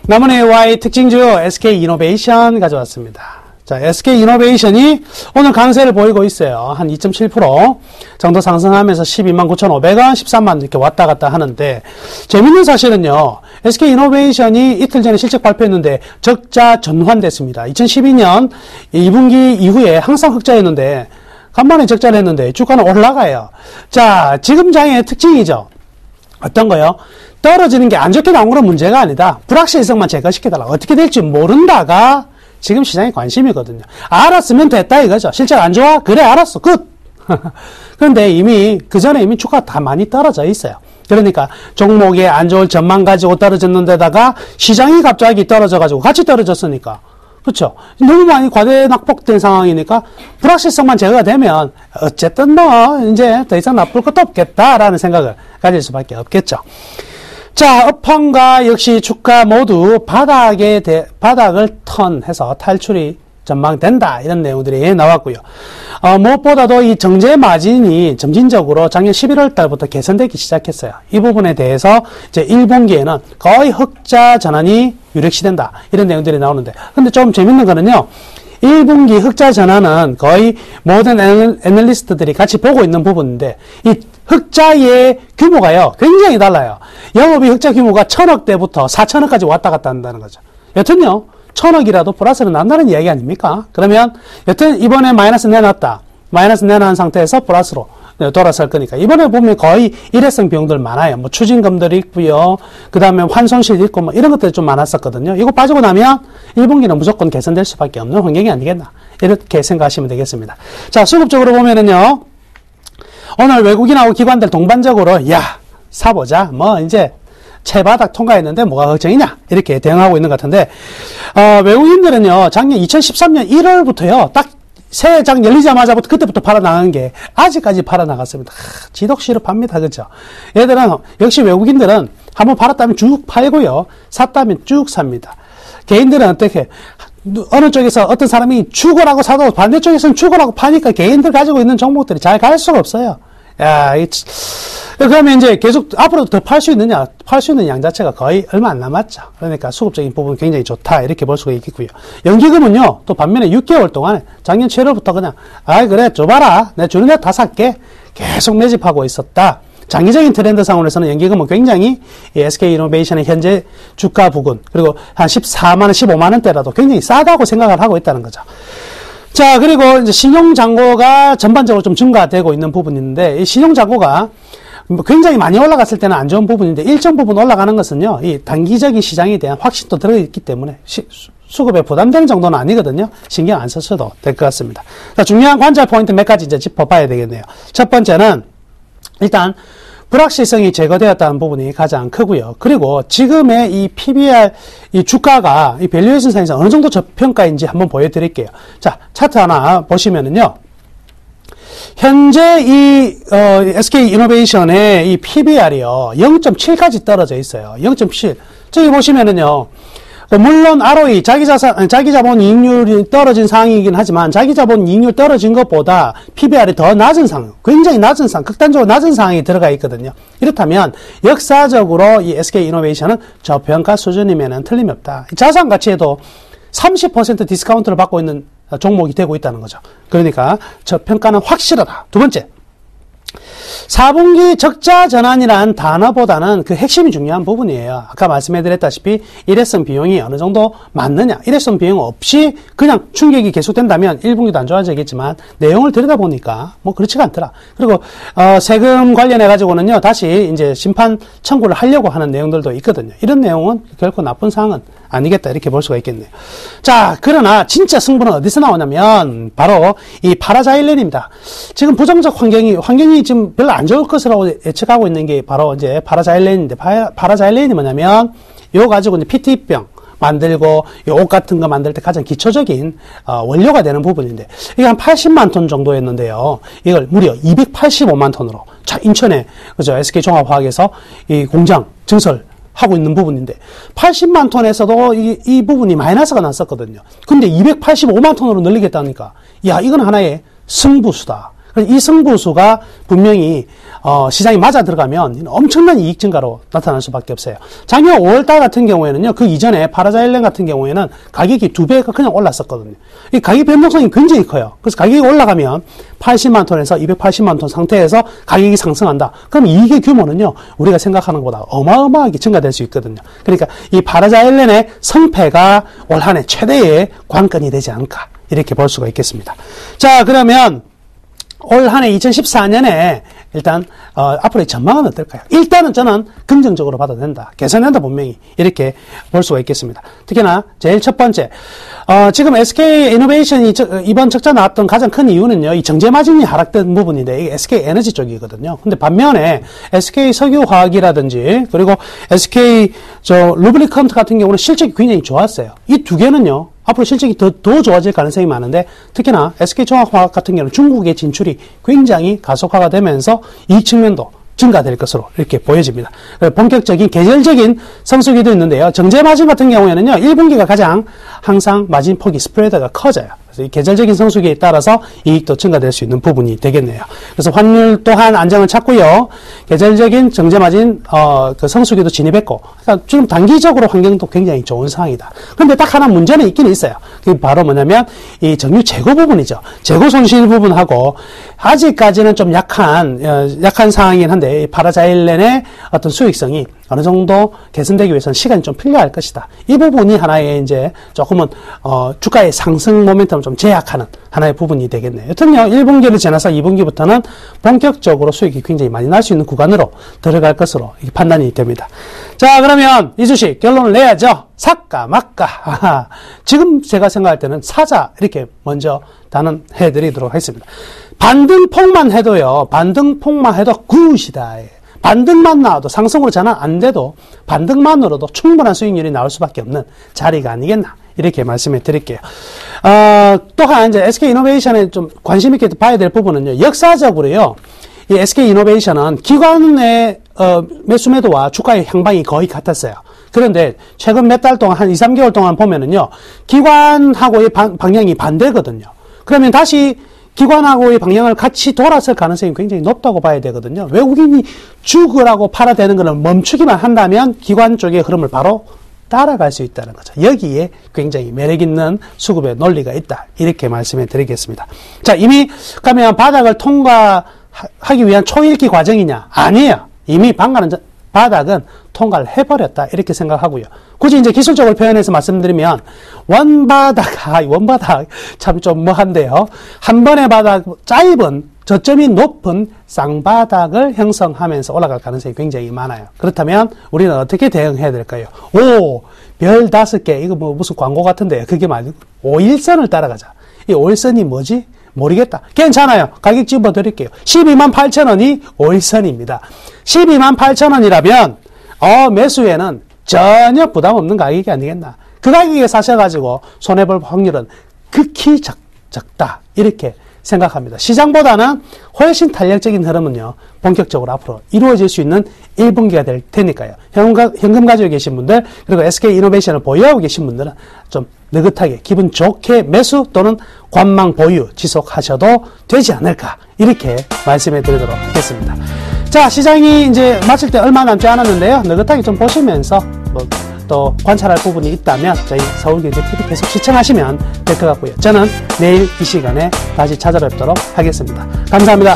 나문의 Y 특징주 SK이노베이션 가져왔습니다. 자, SK이노베이션이 오늘 강세를 보이고 있어요. 한 2.7% 정도 상승하면서 129,500원, 13만 이렇게 왔다 갔다 하는데, 재밌는 사실은요, SK이노베이션이 이틀 전에 실적 발표했는데 적자 전환됐습니다. 2012년 2분기 이후에 항상 흑자였는데 간만에 적자를 했는데 주가는 올라가요. 자, 지금 장의 특징이죠. 어떤 거요? 떨어지는 게 안 좋게 나온 건 문제가 아니다. 불확실성만 제거시켜달라. 어떻게 될지 모른다가 지금 시장의 관심이거든요. 알았으면 됐다 이거죠. 실적 안 좋아? 그래, 알았어. 굿. 그런데 이미 그 전에 이미 주가가 다 많이 떨어져 있어요. 그러니까 종목에 안 좋을 전망 가지고 떨어졌는 데다가 시장이 갑자기 떨어져가지고 같이 떨어졌으니까, 그렇죠? 너무 많이 과대 낙폭된 상황이니까 불확실성만 제거가 되면 어쨌든 뭐 이제 더 이상 나쁠 것도 없겠다라는 생각을 가질 수밖에 없겠죠. 자, 업황과 역시 주가 모두 바닥을 턴해서 탈출이 전망된다, 이런 내용들이 나왔고요. 무엇보다도 이 정제 마진이 점진적으로 작년 11월 달부터 개선되기 시작했어요. 이 부분에 대해서 이제 1분기에는 거의 흑자 전환이 유력시된다, 이런 내용들이 나오는데, 근데 좀 재밌는 거는요, 1분기 흑자 전환은 거의 모든 애널리스트들이 같이 보고 있는 부분인데 이 흑자의 규모가요 굉장히 달라요. 영업이 흑자 규모가 1000억대부터 4000억까지 왔다 갔다 한다는 거죠. 여튼요 1000억이라도 플러스는 난다는 이야기 아닙니까? 그러면 여튼 이번에 마이너스 내놨다. 마이너스 내놓은 상태에서 플러스로 돌아설 거니까 이번에 보면 거의 일회성 비용들 많아요. 뭐 추징금들이 있고요. 그 다음에 환손실 있고 뭐 이런 것들이 좀 많았었거든요. 이거 빠지고 나면 1분기는 무조건 개선될 수밖에 없는 환경이 아니겠나 이렇게 생각하시면 되겠습니다. 자 수급적으로 보면은요 오늘 외국인하고 기관들 동반적으로 야 사보자 뭐 이제 채바닥 통과했는데 뭐가 걱정이냐 이렇게 대응하고 있는 것 같은데 외국인들은요 작년 2013년 1월부터요 딱 새해장 열리자마자부터 그때부터 팔아나간 게 아직까지 팔아나갔습니다. 지독시로 팝니다. 그렇죠? 얘들은 역시 외국인들은 한번 팔았다면 쭉 팔고요. 샀다면 쭉 삽니다. 개인들은 어떻게 어느 쪽에서 어떤 사람이 죽으라고 사도 반대쪽에서는 죽으라고 파니까 개인들 가지고 있는 종목들이 잘 갈 수가 없어요. 야, 그러면 이제 계속 앞으로도 더 팔 수 있느냐? 팔 수 있는 양 자체가 거의 얼마 안 남았죠. 그러니까 수급적인 부분 굉장히 좋다. 이렇게 볼 수가 있겠고요. 연기금은요, 또 반면에 6개월 동안에 작년 7월부터 그냥, 그래, 줘봐라. 내가 주는 데 다 살게. 계속 매집하고 있었다. 장기적인 트렌드 상으로서는 연기금은 굉장히 이 SK이노베이션의 현재 주가 부근, 그리고 한 14만원, 15만원대라도 굉장히 싸다고 생각을 하고 있다는 거죠. 자, 그리고 이제 신용잔고가 전반적으로 좀 증가되고 있는 부분이 있는데, 이 신용잔고가 굉장히 많이 올라갔을 때는 안 좋은 부분인데, 일정 부분 올라가는 것은요, 이 단기적인 시장에 대한 확신도 들어있기 때문에, 수급에 부담되는 정도는 아니거든요. 신경 안 썼어도 될 것 같습니다. 자, 중요한 관찰 포인트 몇 가지 이제 짚어봐야 되겠네요. 첫 번째는, 일단, 불확실성이 제거되었다는 부분이 가장 크고요. 그리고 지금의 이 PBR, 이 주가가 이 밸류에이션 상에서 어느 정도 저평가인지 한번 보여드릴게요. 자, 차트 하나 보시면은요. 현재 이, SK이노베이션의 이 PBR이요. 0.7까지 떨어져 있어요. 0.7. 저기 보시면은요. 물론 ROE, 자기자본 이익률이 떨어진 상황이긴 하지만 자기자본 이익률 떨어진 것보다 PBR이 더 낮은 상황, 굉장히 낮은 상황, 극단적으로 낮은 상황이 들어가 있거든요. 이렇다면 역사적으로 이 SK이노베이션은 저평가 수준이면 틀림이 없다. 자산 가치에도 30% 디스카운트를 받고 있는 종목이 되고 있다는 거죠. 그러니까 저평가는 확실하다. 두 번째. 4분기 적자 전환이란 단어보다는 그 핵심이 중요한 부분이에요. 아까 말씀해드렸다시피 일회성 비용이 어느 정도 맞느냐. 일회성 비용 없이 그냥 충격이 계속된다면 1분기도 안 좋아지겠지만 내용을 들여다보니까 뭐 그렇지가 않더라. 그리고 세금 관련해가지고는요. 다시 이제 심판 청구를 하려고 하는 내용들도 있거든요. 이런 내용은 결코 나쁜 사항은 아니겠다 이렇게 볼 수가 있겠네요. 자, 그러나 진짜 승부는 어디서 나오냐면 바로 이 파라자일렌입니다. 지금 부정적 환경이 지금 별로 안 좋을 것으로 예측하고 있는 게 바로 이제 파라자일렌인데, 파라자일렌이 뭐냐면 이거 가지고 이제 PT병 만들고 옷 같은 거 만들 때 가장 기초적인 원료가 되는 부분인데 이게 한 80만 톤 정도였는데요. 이걸 무려 285만 톤으로 자, 인천에 그죠 SK종합화학에서 이 공장 증설 하고 있는 부분인데 80만 톤에서도 이 부분이 마이너스가 났었거든요. 근데 285만 톤으로 늘리겠다니까 야 이건 하나의 승부수다. 이 승부수가 분명히 시장이 맞아 들어가면 엄청난 이익 증가로 나타날 수밖에 없어요. 작년 5월달 같은 경우에는요. 그 이전에 파라자일렌 같은 경우에는 가격이 2배가 그냥 올랐었거든요. 이 가격 변동성이 굉장히 커요. 그래서 가격이 올라가면 80만 톤에서 280만 톤 상태에서 가격이 상승한다. 그럼 이익의 규모는요. 우리가 생각하는 것보다 어마어마하게 증가될 수 있거든요. 그러니까 이 파라자일렌의 성패가 올 한 해 최대의 관건이 되지 않을까 이렇게 볼 수가 있겠습니다. 자, 그러면 올 한 해 2014년에 일단 앞으로의 전망은 어떨까요? 일단은 저는 긍정적으로 봐도 된다. 개선된다 분명히 이렇게 볼 수가 있겠습니다. 특히나 제일 첫 번째 지금 SK이노베이션이 이번 적자 나왔던 가장 큰 이유는요. 이 정제 마진이 하락된 부분인데 이게 SK에너지 쪽이거든요. 근데 반면에 SK석유화학이라든지 그리고 SK 루브리컨트 같은 경우는 실적이 굉장히 좋았어요. 이 두 개는요. 앞으로 실적이 더 좋아질 가능성이 많은데 특히나 SK종합화학 같은 경우는 중국의 진출이 굉장히 가속화가 되면서 이 측면도 증가될 것으로 이렇게 보여집니다. 본격적인 계절적인 성수기도 있는데요. 정제 마진 같은 경우에는요. 1분기가 가장 항상 마진 폭이 스프레드가 커져요. 그래서 이 계절적인 성수기에 따라서 이익도 증가될 수 있는 부분이 되겠네요. 그래서 환율 또한 안정을 찾고요. 계절적인 정제마진 그 성수기도 진입했고, 그러니까 지금 단기적으로 환경도 굉장히 좋은 상황이다. 그런데 딱 하나 문제는 있긴 있어요. 그게 바로 뭐냐면 이 정유 재고 부분이죠. 재고 손실 부분하고 아직까지는 좀 약한 상황이긴 한데 파라자일렌의 어떤 수익성이 어느 정도 개선되기 위해서는 시간이 좀 필요할 것이다. 이 부분이 하나의 이제 조금은 주가의 상승 모멘텀을 좀 제약하는 하나의 부분이 되겠네요. 여튼요, 1분기를 지나서 2분기부터는 본격적으로 수익이 굉장히 많이 날 수 있는 구간으로 들어갈 것으로 판단이 됩니다. 자, 그러면 이 주식 결론을 내야죠. 살까 말까. 지금 제가 생각할 때는 사자 이렇게 먼저 단언해 드리도록 하겠습니다. 반등폭만 해도요. 반등폭만 해도 굿이다. 반등만 나와도 상승으로 전환 안 돼도 반등만으로도 충분한 수익률이 나올 수밖에 없는 자리가 아니겠나. 이렇게 말씀해 드릴게요. 또한 이제 SK이노베이션에 좀 관심 있게 봐야 될 부분은요. 역사적으로요. 이 SK이노베이션은 기관의 매수 매도와 주가의 향방이 거의 같았어요. 그런데 최근 몇 달 동안 한 2, 3개월 동안 보면은요. 기관하고의 방향이 반대거든요. 그러면 다시 기관하고의 방향을 같이 돌았을 가능성이 굉장히 높다고 봐야 되거든요. 외국인이 죽으라고 팔아대는 것을 멈추기만 한다면 기관 쪽의 흐름을 바로 따라갈 수 있다는 거죠. 여기에 굉장히 매력 있는 수급의 논리가 있다. 이렇게 말씀해 드리겠습니다. 자, 이미 그러면 바닥을 통과하기 위한 초읽기 과정이냐? 아니에요. 이미 바닥은 통과를 해버렸다. 이렇게 생각하고요. 굳이 이제 기술적으로 표현해서 말씀드리면, 원바닥 참 좀 뭐한데요. 한 번의 바닥, 짧은, 저점이 높은 쌍바닥을 형성하면서 올라갈 가능성이 굉장히 많아요. 그렇다면 우리는 어떻게 대응해야 될까요? 별 5개, 이거 뭐 무슨 광고 같은데요. 그게 말고 5일선을 따라가자. 이 5일선이 뭐지? 모르겠다. 괜찮아요. 가격 집어드릴게요. 128,000원이 5일선입니다. 128,000원이라면 매수에는 전혀 부담 없는 가격이 아니겠나. 그 가격에 사셔가지고 손해볼 확률은 극히 적다. 이렇게 생각합니다. 시장보다는 훨씬 탄력적인 흐름은요, 본격적으로 앞으로 이루어질 수 있는 1분기가 될 테니까요. 현금 가지고 계신 분들, 그리고 SK이노베이션을 보유하고 계신 분들은 좀 느긋하게, 기분 좋게 매수 또는 관망 보유 지속하셔도 되지 않을까. 이렇게 말씀해 드리도록 하겠습니다. 자, 시장이 이제 마칠 때 얼마 남지 않았는데요. 느긋하게 좀 보시면서, 또 관찰할 부분이 있다면 저희 서울경제TV 계속 시청하시면 될 것 같고요. 저는 내일 이 시간에 다시 찾아뵙도록 하겠습니다. 감사합니다.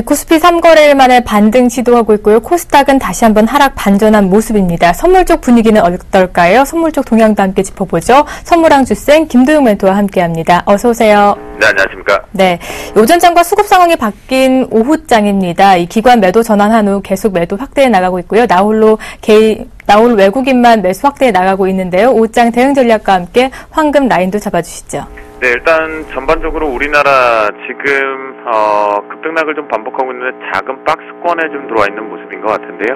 코스피 3거래일 만에 반등 시도하고 있고요. 코스닥은 다시 한번 하락 반전한 모습입니다. 선물 쪽 분위기는 어떨까요? 선물 쪽 동향도 함께 짚어보죠. 선물왕 주생 김도영 멘토와 함께합니다. 어서 오세요.
네, 안녕하십니까.
네, 오전장과 수급 상황이 바뀐 오후장입니다. 이 기관 매도 전환한 후 계속 매도 확대해 나가고 있고요. 나홀 외국인만 매수 확대해 나가고 있는데요. 오후장 대응 전략과 함께 황금 라인도 잡아주시죠.
네, 일단 전반적으로 우리나라 지금 급등락을 좀 반복하고 있는 작은 박스권에 좀 들어와 있는 모습인 것 같은데요.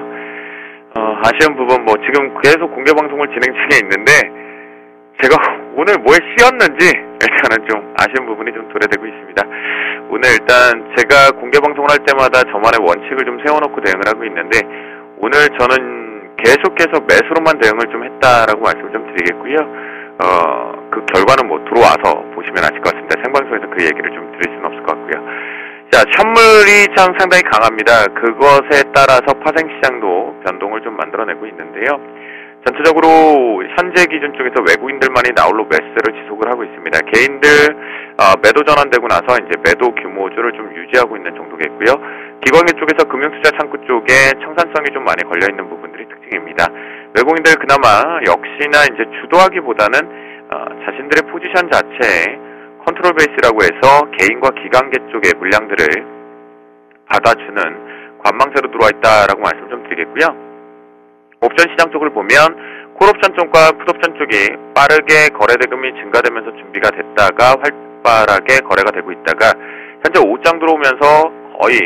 아쉬운 부분 지금 계속 공개 방송을 진행 중에 있는데 제가 오늘 뭐에 씌었는지 일단은 좀 아쉬운 부분이 좀 도래되고 있습니다. 오늘 일단 제가 공개 방송을 할 때마다 저만의 원칙을 좀 세워놓고 대응을 하고 있는데 오늘 저는 계속해서 매수로만 대응을 좀 했다라고 말씀을 좀 드리겠고요. 그 결과는 들어와서 보시면 아실 것 같습니다. 생방송에서 그 얘기를 좀 드릴 수는 없을 것 같고요.
자, 현물이 참 상당히 강합니다. 그것에 따라서 파생시장도 변동을 좀 만들어내고 있는데요. 전체적으로 현재 기준 쪽에서 외국인들만이 나홀로 매수세를 지속을 하고 있습니다. 개인들 매도 전환되고 나서 이제 매도 규모주를 좀 유지하고 있는 정도겠고요. 기관계 쪽에서 금융투자 창구 쪽에 청산성이 좀 많이 걸려 있는 부분들이 특징입니다. 외국인들 그나마 역시나 이제 주도하기보다는 자신들의 포지션 자체에 컨트롤 베이스라고 해서 개인과 기관계 쪽의 물량들을 받아주는 관망세로 들어와 있다라고 말씀 좀 드리겠고요. 옵션 시장 쪽을 보면 콜옵션 쪽과 풋옵션 쪽이 빠르게 거래 대금이 증가되면서 준비가 됐다가 활발하게 거래가 되고 있다가 현재 5장 들어오면서 거의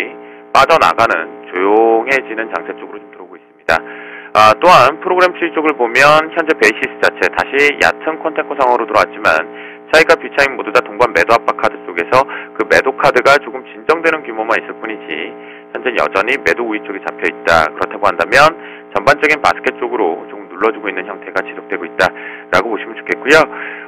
빠져나가는 조용해지는 장세 쪽으로 좀 들어오고 있습니다. 또한 프로그램 추이 쪽을 보면 현재 베이시스 자체 다시 얕은 컨테코 상황으로 들어왔지만 차이가 비차익 모두 다 동반 매도 압박 카드 쪽에서 그 매도 카드가 조금 진정되는 규모만 있을 뿐이지 현재 여전히 매도 우위 쪽에 잡혀있다. 그렇다고 한다면 전반적인 바스켓 쪽으로 조금 눌러주고 있는 형태가 지속되고 있다라고 보시면 좋겠고요.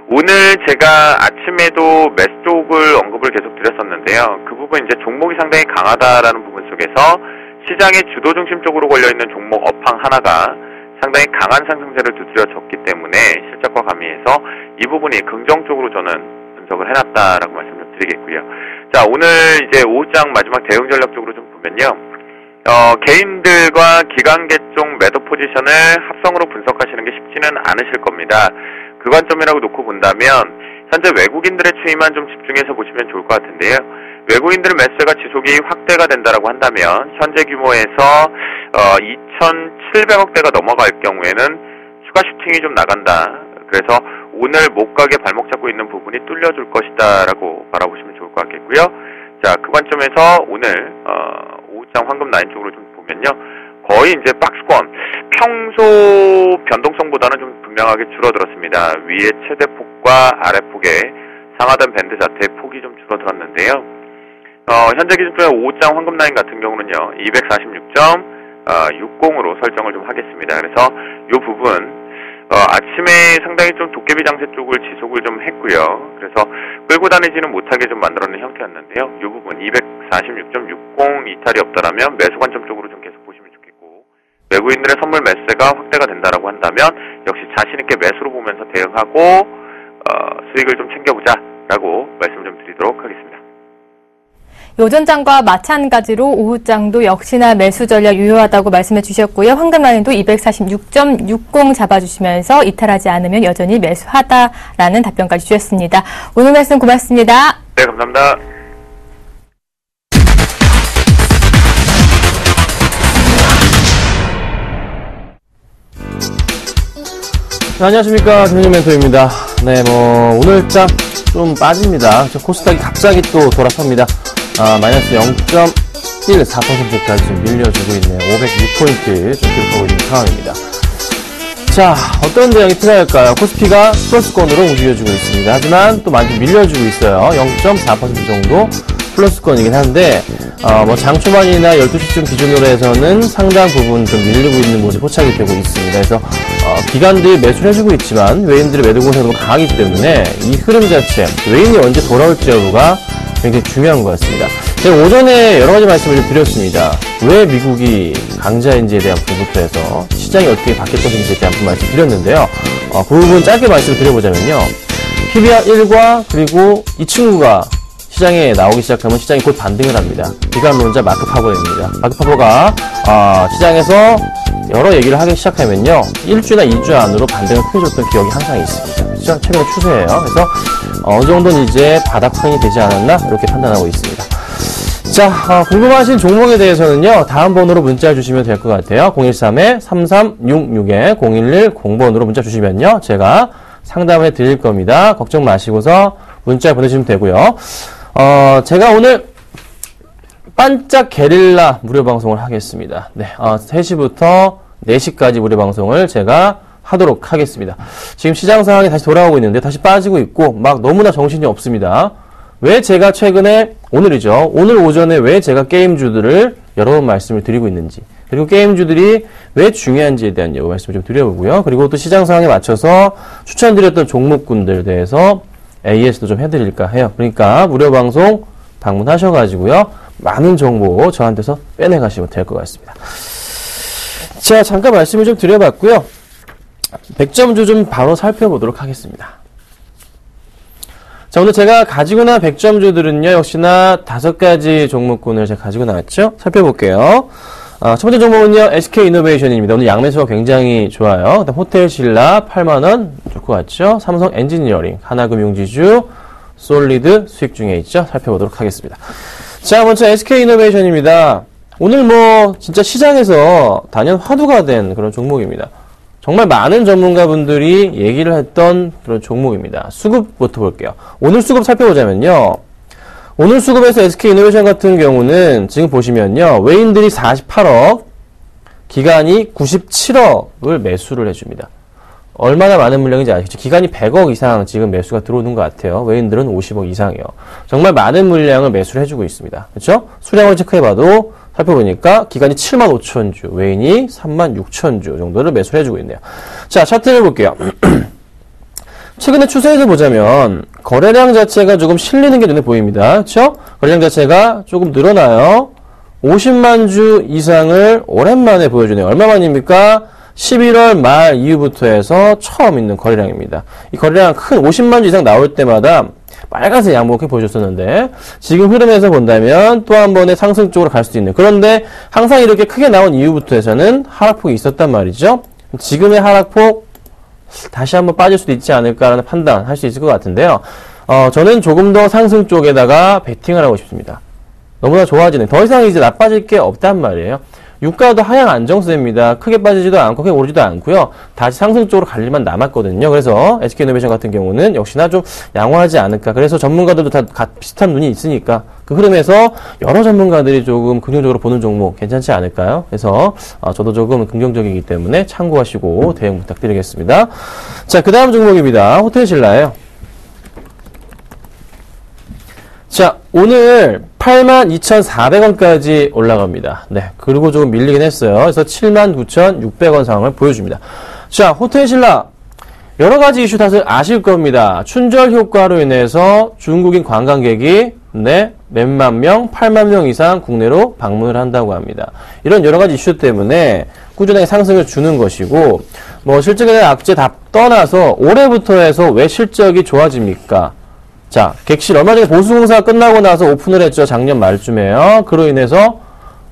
오늘 제가 아침에도 매수 쪽을 언급을 계속 드렸었는데요. 그 부분 이제 종목이 상당히 강하다라는 부분 속에서 시장의 주도 중심 쪽으로 걸려있는 종목 업황 하나가 상당히 강한 상승세를 두드려졌기 때문에 실적과 가미해서 이 부분이 긍정적으로 저는 분석을 해놨다라고 말씀 좀 드리겠고요. 자, 오늘 이제 5장 마지막 대응 전략 쪽으로 좀 보면요. 개인들과 기관계 쪽 매도 포지션을 합성으로 분석하시는 게 쉽지는 않으실 겁니다. 그 관점이라고 놓고 본다면 현재 외국인들의 추이만 좀 집중해서 보시면 좋을 것 같은데요. 외국인들 매수세가 지속이 확대가 된다라고 한다면 현재 규모에서 2,700억대가 넘어갈 경우에는 추가 슈팅이 좀 나간다. 그래서 오늘 못 가게 발목 잡고 있는 부분이 뚫려줄 것이다라고 바라보시면 좋을 것 같겠고요. 자, 그 관점에서 오늘 5장 황금 라인 쪽으로 좀 보면요. 거의 이제 박스권 평소 변동성보다는 좀 분명하게 줄어들었습니다. 위에 최대폭과 아래폭의 상하단 밴드 자체의 폭이 좀 줄어들었는데요. 현재 기준 쪽에 5장 황금 라인 같은 경우는요. 246.60으로 설정을 좀 하겠습니다. 그래서 이 부분 아침에 상당히 좀 도깨비 장세 쪽을 지속을 좀 했고요. 그래서 끌고 다니지는 못하게 좀 만들어낸 형태였는데요. 이 부분 246.60 이탈이 없다라면 매수 관점 쪽으로 좀 계속 보시면 좋겠고, 외국인들의 선물 매수세가 확대가 된다라고 한다면 역시 자신있게 매수로 보면서 대응하고 수익을 좀 챙겨보자라고 말씀 좀 드리도록 하겠습니다.
요전장과 마찬가지로 오후장도 역시나 매수 전략 유효하다고 말씀해 주셨고요. 황금라인도 246.60 잡아주시면서 이탈하지 않으면 여전히 매수하다라는 답변까지 주셨습니다. 오늘 말씀 고맙습니다.
네, 감사합니다.
네, 안녕하십니까. 김현준 멘토입니다. 네, 오늘장 좀 빠집니다. 코스닥이 갑자기 또 돌아섭니다. 마이너스 0.14%까지 좀 밀려주고 있네요. 506포인트 좀 기록하고 있는 상황입니다. 자, 어떤 대응이 필요할까요? 코스피가 플러스권으로 움직여주고 있습니다. 하지만 또 많이 밀려주고 있어요. 0.4% 정도 플러스권이긴 한데, 장 초반이나 12시쯤 기준으로 해서는 상당 부분 좀 밀리고 있는 모습 포착이 되고 있습니다. 그래서, 기관들이 매수를 해주고 있지만, 외인들의 매도 공세가 너무 강하기 때문에, 이 흐름 자체, 외인이 언제 돌아올지 여부가 굉장히 중요한 것 같습니다. 제가 오전에 여러 가지 말씀을 좀 드렸습니다. 왜 미국이 강자인지에 대한 부분부터 해서 시장이 어떻게 바뀔 것인지에 대한 말씀 드렸는데요. 그 부분 짧게 말씀을 드려보자면요. PBR 1과 그리고 이 친구가 시장에 나오기 시작하면 시장이 곧 반등을 합니다. 기관론자 마크 파버입니다. 마크 파버가 시장에서 여러 얘기를 하기 시작하면요. 1주나 2주 안으로 반등을 크게 줬던 기억이 항상 있습니다. 그렇죠? 최근의 추세예요. 그래서 어느 정도는 이제 바닥권이 되지 않았나 이렇게 판단하고 있습니다. 자, 궁금하신 종목에 대해서는요. 다음 번호로 문자 주시면 될 것 같아요. 013-3366-0110번으로 문자 주시면요. 제가 상담해 드릴 겁니다. 걱정 마시고서 문자 보내주시면 되고요. 제가 오늘 반짝 게릴라 무료 방송을 하겠습니다. 네, 3시부터 4시까지 무료 방송을 제가 하도록 하겠습니다. 지금 시장 상황이 다시 돌아오고 있는데 다시 빠지고 있고 막 너무나 정신이 없습니다. 왜 제가 최근에 오늘이죠. 오늘 오전에 왜 제가 게임주들을 여러 번 말씀을 드리고 있는지, 그리고 게임주들이 왜 중요한지에 대한 말씀을 좀 드려보고요. 그리고 또 시장 상황에 맞춰서 추천드렸던 종목군들에 대해서 AS도 좀 해드릴까 해요. 그러니까 무료 방송 방문하셔가지고요. 많은 정보 저한테서 빼내가시면 될 것 같습니다. 자, 잠깐 말씀을 좀 드려봤고요. 100점주 좀 바로 살펴보도록 하겠습니다. 자, 오늘 제가 가지고 나온 100점주들은요, 역시나 5가지 종목군을 제가 가지고 나왔죠? 살펴볼게요. 첫 번째 종목은요, SK이노베이션입니다. 오늘 양매수가 굉장히 좋아요. 그다음 호텔신라 8만원 좋고 같죠? 삼성 엔지니어링, 하나금융지주, 솔리드 수익 중에 있죠? 살펴보도록 하겠습니다. 자, 먼저 SK이노베이션입니다. 오늘 뭐 진짜 시장에서 단연 화두가 된 그런 종목입니다. 정말 많은 전문가분들이 얘기를 했던 그런 종목입니다. 수급부터 볼게요. 오늘 수급 살펴보자면요. 오늘 수급에서 SK이노베이션 같은 경우는 지금 보시면요. 외인들이 48억, 기관이 97억을 매수를 해줍니다. 얼마나 많은 물량인지 아시죠? 기관이 100억 이상 지금 매수가 들어오는 것 같아요. 외인들은 50억 이상이요. 정말 많은 물량을 매수를 해주고 있습니다. 그렇죠? 수량을 체크해봐도 살펴보니까 기관이 7만 5천 주, 외인이 3만 6천 주 정도를 매수를 해주고 있네요. 자, 차트를 볼게요. 최근에 추세에서 보자면 거래량 자체가 조금 실리는 게 눈에 보입니다. 그렇죠? 거래량 자체가 조금 늘어나요. 50만 주 이상을 오랜만에 보여주네요. 얼마만입니까? 11월 말 이후부터 해서 처음 있는 거래량입니다. 이 거래량 큰 50만 주 이상 나올 때마다 빨간색 양봉을 보여줬었는데 지금 흐름에서 본다면 또 한 번의 상승 쪽으로 갈 수도 있는, 그런데 항상 이렇게 크게 나온 이후부터 해서는 하락폭이 있었단 말이죠. 지금의 하락폭 다시 한번 빠질 수도 있지 않을까라는 판단할 수 있을 것 같은데요. 저는 조금 더 상승 쪽에다가 베팅을 하고 싶습니다. 너무나 좋아지는, 더 이상 이제 나빠질 게 없단 말이에요. 유가도 하향 안정세입니다. 크게 빠지지도 않고 크게 오르지도 않고요. 다시 상승 쪽으로 갈 일만 남았거든요. 그래서 SK이노베이션 같은 경우는 역시나 좀 양호하지 않을까. 그래서 전문가들도 다 비슷한 눈이 있으니까 그 흐름에서 여러 전문가들이 조금 긍정적으로 보는 종목 괜찮지 않을까요? 그래서 저도 조금 긍정적이기 때문에 참고하시고 대응 부탁드리겠습니다. 자, 그 다음 종목입니다. 호텔신라예요. 자, 오늘 82,400원까지 올라갑니다. 네, 그리고 조금 밀리긴 했어요. 그래서 79,600원 상황을 보여줍니다. 자, 호텔신라 여러 가지 이슈 다들 아실 겁니다. 춘절 효과로 인해서 중국인 관광객이 몇만 명, 8만 명 이상 국내로 방문을 한다고 합니다. 이런 여러 가지 이슈 때문에 꾸준하게 상승을 주는 것이고, 뭐 실적이나 악재 다 떠나서 올해부터 해서 왜 실적이 좋아집니까? 자, 객실 얼마 전에 보수공사가 끝나고 나서 오픈을 했죠. 작년 말쯤에요. 그로 인해서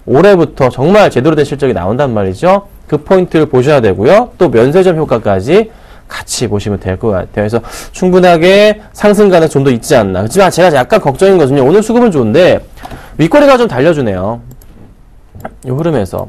올해부터 정말 제대로 된 실적이 나온단 말이죠. 그 포인트를 보셔야 되고요. 또 면세점 효과까지 같이 보시면 될 것 같아요. 그래서 충분하게 상승 가능성이 좀 더 있지 않나. 그렇지만 제가 약간 걱정인 것은요. 오늘 수급은 좋은데 윗꼬리가 좀 달려주네요. 이 흐름에서.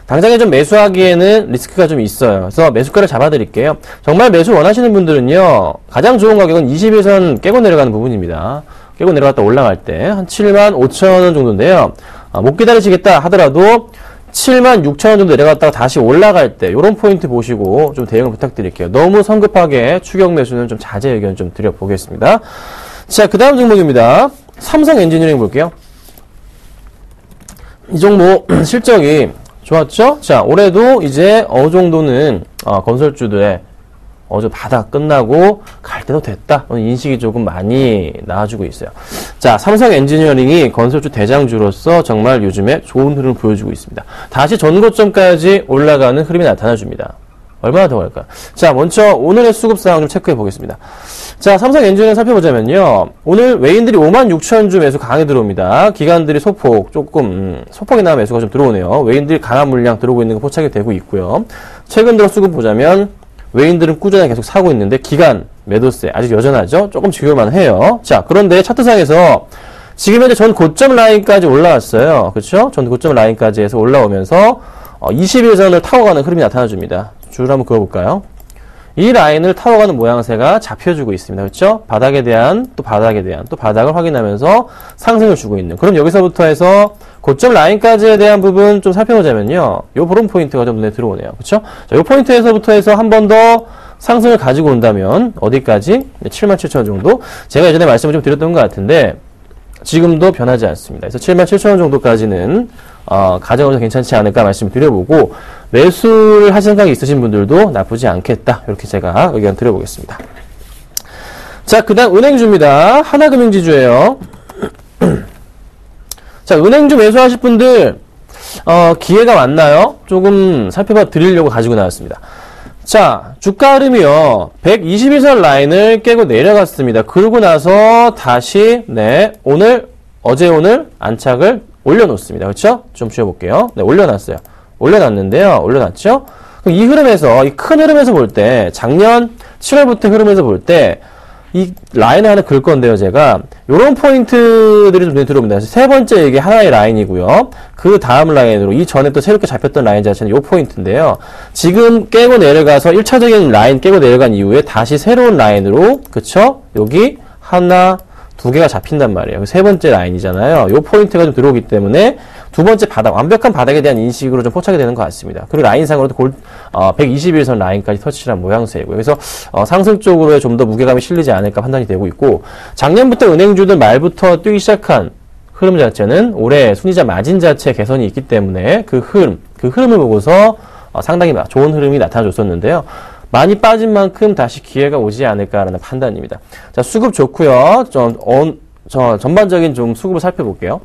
당장에 좀 매수하기에는 리스크가 좀 있어요. 그래서 매수가를 잡아드릴게요. 정말 매수 원하시는 분들은요. 가장 좋은 가격은 21선 깨고 내려가는 부분입니다. 깨고 내려갔다 올라갈 때 한 75,000원 정도인데요. 못 기다리시겠다 하더라도 76,000원 정도 내려갔다가 다시 올라갈 때 이런 포인트 보시고 좀 대응을 부탁드릴게요. 너무 성급하게 추격 매수는 좀 자제 의견 좀 드려보겠습니다. 자, 그 다음 종목입니다. 삼성 엔지니어링 볼게요. 이 종목 실적이 좋았죠? 자, 올해도 이제 어느 정도는 건설주들의 어제 바닥 끝나고 갈 때도 됐다. 인식이 조금 많이 나와주고 있어요. 자, 삼성 엔지니어링이 건설주 대장주로서 정말 요즘에 좋은 흐름을 보여주고 있습니다. 다시 전고점까지 올라가는 흐름이 나타나줍니다. 얼마나 더 갈까요? 자, 먼저 오늘의 수급 상황 좀 체크해 보겠습니다. 자, 삼성 엔지니어링 살펴보자면요. 오늘 외인들이 56,000주 매수 강하게 들어옵니다. 기관들이 소폭, 소폭이나 매수가 좀 들어오네요. 외인들이 강한 물량 들어오고 있는 거 포착이 되고 있고요. 최근 들어 수급 보자면 외인들은 꾸준히 계속 사고 있는데 기관 매도세 아직 여전하죠? 조금 지켜볼만 해요. 자, 그런데 차트상에서 지금 현재 전 고점 라인까지 올라왔어요. 그렇죠? 전 고점 라인까지 해서 올라오면서 21선을 타고 가는 흐름이 나타나줍니다. 줄을 한번 그어볼까요? 이 라인을 타고 가는 모양새가 잡혀주고 있습니다. 그렇죠? 바닥에 대한 또 바닥을 확인하면서 상승을 주고 있는. 그럼 여기서부터 해서 고점 라인까지에 대한 부분 좀 살펴보자면요. 요 보름 포인트가 좀 눈에 들어오네요. 그렇죠? 자, 요 포인트에서부터 해서 한 번 더 상승을 가지고 온다면 어디까지? 77,000원 정도? 제가 예전에 말씀을 좀 드렸던 것 같은데 지금도 변하지 않습니다. 그래서 77,000원 정도까지는 가져가도 괜찮지 않을까 말씀을 드려보고 매수를 하실 생각이 있으신 분들도 나쁘지 않겠다. 이렇게 제가 의견 드려보겠습니다. 자, 그 다음 은행주입니다. 하나금융지주예요. 자, 은행주 매수하실 분들, 기회가 왔나요? 조금 살펴봐 드리려고 가지고 나왔습니다. 자, 주가 흐름이요. 121선 라인을 깨고 내려갔습니다. 그러고 나서 다시, 네, 어제 오늘 안착을 올려놓습니다. 그렇죠? 좀 쉬어볼게요. 네, 올려놨어요. 올려놨죠? 그럼 이 흐름에서, 이 큰 흐름에서 볼 때, 작년 7월부터 흐름에서 볼 때, 이 라인을 하나 긁을 건데요, 제가. 요런 포인트들이 좀 눈에 들어옵니다. 세 번째 이게 하나의 라인이고요. 그 다음 라인으로, 이 전에 또 새롭게 잡혔던 라인 자체는 요 포인트인데요. 지금 깨고 내려가서 1차적인 라인 깨고 내려간 이후에 다시 새로운 라인으로, 그쵸? 여기 하나, 두 개가 잡힌단 말이에요. 세 번째 라인이잖아요. 요 포인트가 좀 들어오기 때문에 두 번째 바닥, 완벽한 바닥에 대한 인식으로 좀 포착이 되는 것 같습니다. 그리고 라인상으로도 121선 라인까지 터치한 모양새이고요. 그래서 상승 쪽으로 좀 더 무게감이 실리지 않을까 판단이 되고 있고, 작년부터 은행주들 말부터 뛰기 시작한 흐름 자체는 올해 순이자 마진 자체 개선이 있기 때문에 그 흐름을 보고서 상당히 좋은 흐름이 나타나줬었는데요. 많이 빠진 만큼 다시 기회가 오지 않을까라는 판단입니다. 자, 수급 좋고요. 전반적인 좀 수급을 살펴볼게요.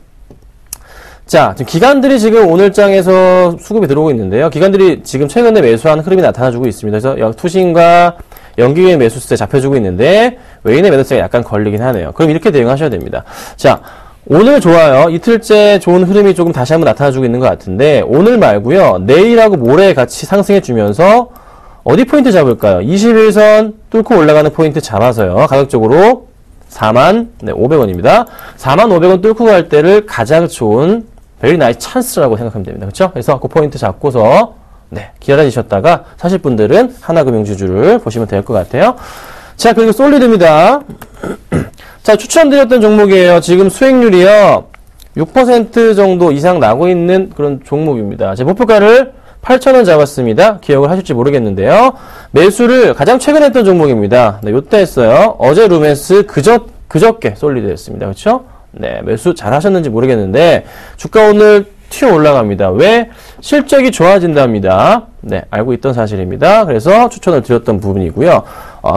자, 지금 기관들이 지금 오늘장에서 수급이 들어오고 있는데요. 기관들이 지금 최근에 매수한 흐름이 나타나주고 있습니다. 그래서 투신과 연기외 매수세 잡혀주고 있는데 외인의 매도세가 약간 걸리긴 하네요. 그럼 이렇게 대응하셔야 됩니다. 자, 오늘 좋아요. 이틀째 좋은 흐름이 조금 다시 한번 나타나주고 있는 것 같은데, 오늘 말고요. 내일하고 모레 같이 상승해주면서 어디 포인트 잡을까요? 21선 뚫고 올라가는 포인트 잡아서요. 가격적으로 45,500원입니다. 45,500원 뚫고 갈 때를 가장 좋은 베리 나이스 찬스라고 생각하면 됩니다. 그렇죠? 그래서 그 포인트 잡고서 기다리셨다가 사실 분들은 하나금융주주를 보시면 될 것 같아요. 자, 그리고 솔리드입니다. 자, 추천드렸던 종목이에요. 지금 수익률이요. 6% 정도 이상 나고 있는 그런 종목입니다. 제 목표가를 8,000원 잡았습니다. 기억을 하실지 모르겠는데요. 매수를 가장 최근에 했던 종목입니다. 네, 요때 했어요. 어제 루멘스 그저께 솔리드 했습니다. 그렇죠? 네, 매수 잘 하셨는지 모르겠는데 주가 오늘 튀어 올라갑니다. 왜? 실적이 좋아진답니다. 네, 알고 있던 사실입니다. 그래서 추천을 드렸던 부분이고요.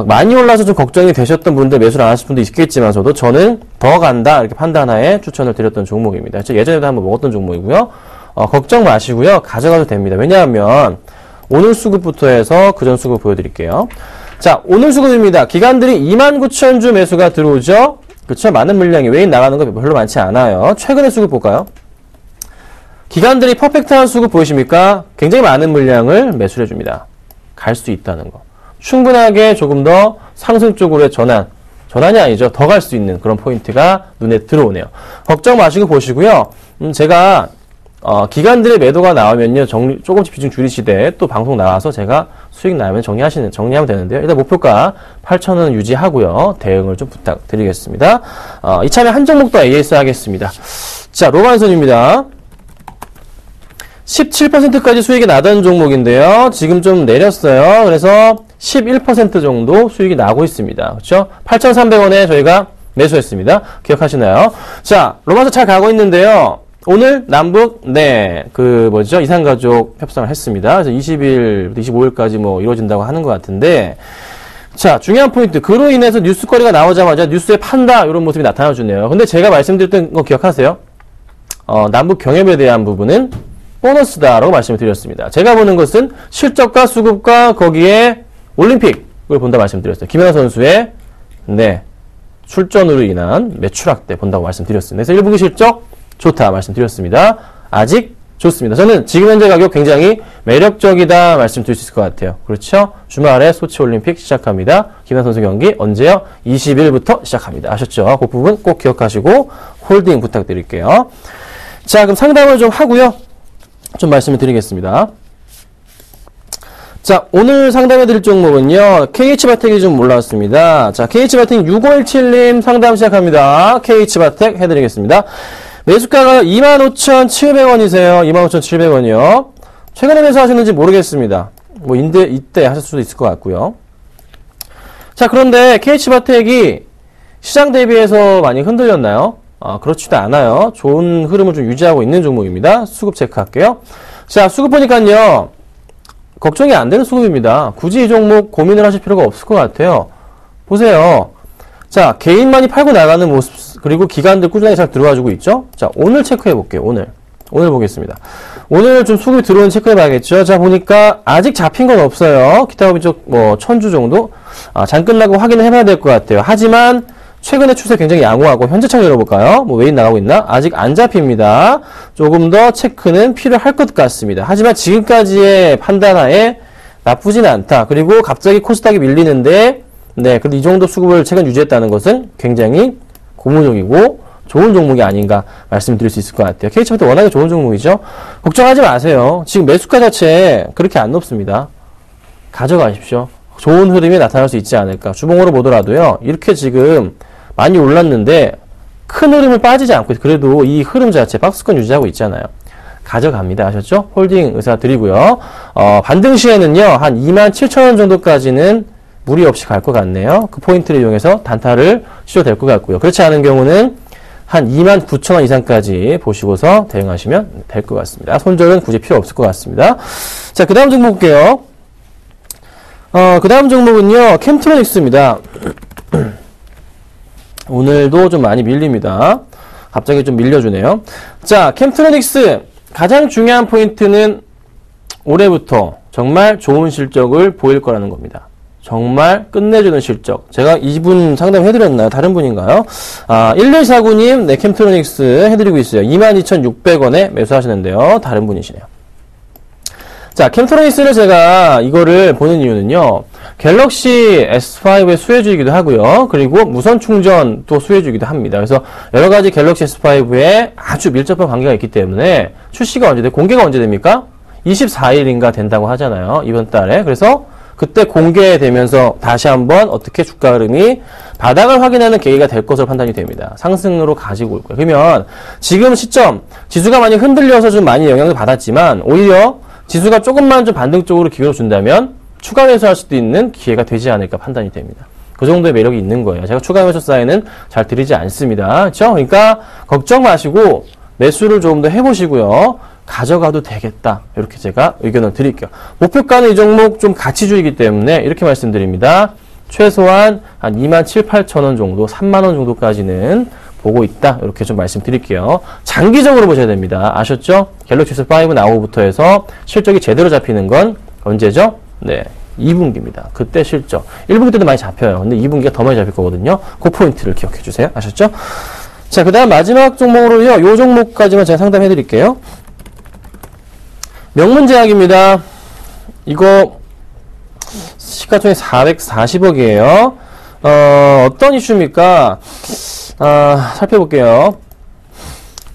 많이 올라서 좀 걱정이 되셨던 분들, 매수를 안 하실 분도 있겠지만서도 저는 더 간다 이렇게 판단하에 추천을 드렸던 종목입니다. 예전에도 한번 먹었던 종목이고요. 걱정 마시고요. 가져가도 됩니다. 왜냐하면 오늘 수급부터 해서 그전 수급 보여드릴게요. 자, 오늘 수급입니다. 기관들이 29,000주 매수가 들어오죠. 그렇죠? 많은 물량이 외인 나가는 거 별로 많지 않아요. 최근의 수급 볼까요? 기관들이 퍼펙트한 수급 보이십니까? 굉장히 많은 물량을 매수를 해줍니다. 갈 수 있다는 거. 충분하게 조금 더 상승 쪽으로의 전환이 아니죠. 더 갈 수 있는 그런 포인트가 눈에 들어오네요. 걱정 마시고 보시고요. 제가 기관들의 매도가 나오면요, 조금씩 비중 줄이시되 또 방송 나와서 제가 수익 나면 정리하면 되는데요. 일단 목표가 8,000원 유지하고요. 대응을 좀 부탁드리겠습니다. 이참에 한 종목 더 AS 하겠습니다. 자, 로만선입니다. 17%까지 수익이 나던 종목인데요. 지금 좀 내렸어요. 그래서 11% 정도 수익이 나고 있습니다. 그렇죠? 8,300원에 저희가 매수했습니다. 기억하시나요? 자, 로만선 잘 가고 있는데요. 오늘 남북, 이산가족 협상을 했습니다. 그래서 20일, 25일까지 이루어진다고 하는 것 같은데, 자, 중요한 포인트. 그로 인해서 뉴스거리가 나오자마자 뉴스에 판다, 이런 모습이 나타나주네요. 근데 제가 말씀드렸던 거 기억하세요? 남북 경협에 대한 부분은 보너스다라고 말씀을 드렸습니다. 제가 보는 것은 실적과 수급과 거기에 올림픽을 본다 말씀드렸어요. 김연아 선수의, 출전으로 인한 매출 확대 본다고 말씀드렸습니다. 그래서 1분기 실적, 좋다 말씀드렸습니다. 아직 좋습니다. 저는 지금 현재 가격 굉장히 매력적이다 말씀드릴 수 있을 것 같아요. 그렇죠? 주말에 소치올림픽 시작합니다. 김연아 선수 경기 언제요? 20일부터 시작합니다. 아셨죠? 그 부분 꼭 기억하시고 홀딩 부탁드릴게요. 자, 그럼 상담을 좀 하고요. 좀 말씀을 드리겠습니다. 자, 오늘 상담해 드릴 종목은요, KH바텍이 좀 올라왔습니다. 자, KH바텍 6517님 상담 시작합니다. KH바텍 해드리겠습니다. 매수가가 25,700원이세요. 25,700원이요. 최근에 매수하셨는지 모르겠습니다. 이때 하실 수도 있을 것 같고요. 자, 그런데 KH바텍이 시장 대비해서 많이 흔들렸나요? 그렇지도 않아요. 좋은 흐름을 좀 유지하고 있는 종목입니다. 수급 체크할게요. 자, 수급 보니까요, 걱정이 안 되는 수급입니다. 굳이 이 종목 고민을 하실 필요가 없을 것 같아요. 보세요. 자, 개인만이 팔고 나가는 모습, 그리고 기관들 꾸준하게 잘 들어와주고 있죠. 자, 오늘 체크해 볼게요. 오늘 보겠습니다. 오늘 좀 수급이 들어오는 체크해 봐야겠죠. 자, 보니까 아직 잡힌 건 없어요. 기타법인 쪽 뭐 1000주 정도. 장 끝나고 확인을 해봐야 될 것 같아요. 하지만 최근의 추세 굉장히 양호하고 현재 차트 열어볼까요? 뭐 웨인 나가고 있나? 아직 안 잡힙니다. 조금 더 체크는 필요할 것 같습니다. 하지만 지금까지의 판단하에 나쁘진 않다. 그리고 갑자기 코스닥이 밀리는데, 네, 그래도 이 정도 수급을 최근 유지했다는 것은 굉장히 고무적이고 좋은 종목이 아닌가 말씀드릴 수 있을 것 같아요. KH부터 워낙에 좋은 종목이죠. 걱정하지 마세요. 지금 매수가 자체 그렇게 안 높습니다. 가져가십시오. 좋은 흐름이 나타날 수 있지 않을까. 주봉으로 보더라도요, 이렇게 지금 많이 올랐는데 큰 흐름을 빠지지 않고 그래도 이 흐름 자체 박스권 유지하고 있잖아요. 가져갑니다. 아셨죠? 홀딩 의사 드리고요. 반등 시에는요, 한 27,000원 정도까지는 무리 없이 갈 것 같네요. 그 포인트를 이용해서 단타를 시도될 것 같고요. 그렇지 않은 경우는 한 29,000원 이상까지 보시고서 대응하시면 될 것 같습니다. 손절은 굳이 필요 없을 것 같습니다. 자, 그 다음 종목 볼게요. 그 다음 종목은요, 캠트로닉스입니다. 오늘도 좀 많이 밀립니다. 갑자기 좀 밀려주네요. 자, 캠트로닉스 가장 중요한 포인트는 올해부터 정말 좋은 실적을 보일 거라는 겁니다. 정말 끝내주는 실적. 제가 이분 상담해드렸나요? 다른 분인가요? 1149님, 네, 캠트로닉스 해드리고 있어요. 22,600원에 매수하시는데요. 다른 분이시네요. 자, 캠트로닉스를 제가 이거를 보는 이유는요, 갤럭시 S5의 수혜주이기도 하고요. 그리고 무선 충전도 수혜주이기도 합니다. 그래서 여러 가지 갤럭시 S5에 아주 밀접한 관계가 있기 때문에 출시가 언제 돼? 공개가 언제 됩니까? 24일인가 된다고 하잖아요. 이번 달에. 그래서 그때 공개되면서 다시 한번 어떻게 주가 흐름이 바닥을 확인하는 계기가 될 것으로 판단이 됩니다. 상승으로 가지고 올 거예요. 그러면 지금 시점, 지수가 많이 흔들려서 좀 많이 영향을 받았지만 오히려 지수가 조금만 좀 반등 쪽으로 기회를 준다면 추가 매수할 수도 있는 기회가 되지 않을까 판단이 됩니다. 그 정도의 매력이 있는 거예요. 제가 추가 매수 사인은 잘 드리지 않습니다. 그렇죠? 그러니까 걱정 마시고 매수를 조금 더 해보시고요. 가져가도 되겠다. 이렇게 제가 의견을 드릴게요. 목표가는 이 종목 좀 가치주의이기 때문에 이렇게 말씀드립니다. 최소한 한 27,000~28,000원 정도, 3만원 정도까지는 보고 있다. 이렇게 좀 말씀드릴게요. 장기적으로 보셔야 됩니다. 아셨죠? 갤럭시 S5 나오고부터 해서 실적이 제대로 잡히는 건 언제죠? 네, 2분기입니다. 그때 실적. 1분기 때도 많이 잡혀요. 근데 2분기가 더 많이 잡힐 거거든요. 그 포인트를 기억해 주세요. 아셨죠? 자, 그 다음 마지막 종목으로요. 요 종목까지만 제가 상담해 드릴게요. 명문제약입니다. 이거 시가총액 440억이에요. 어떤 이슈입니까? 살펴볼게요.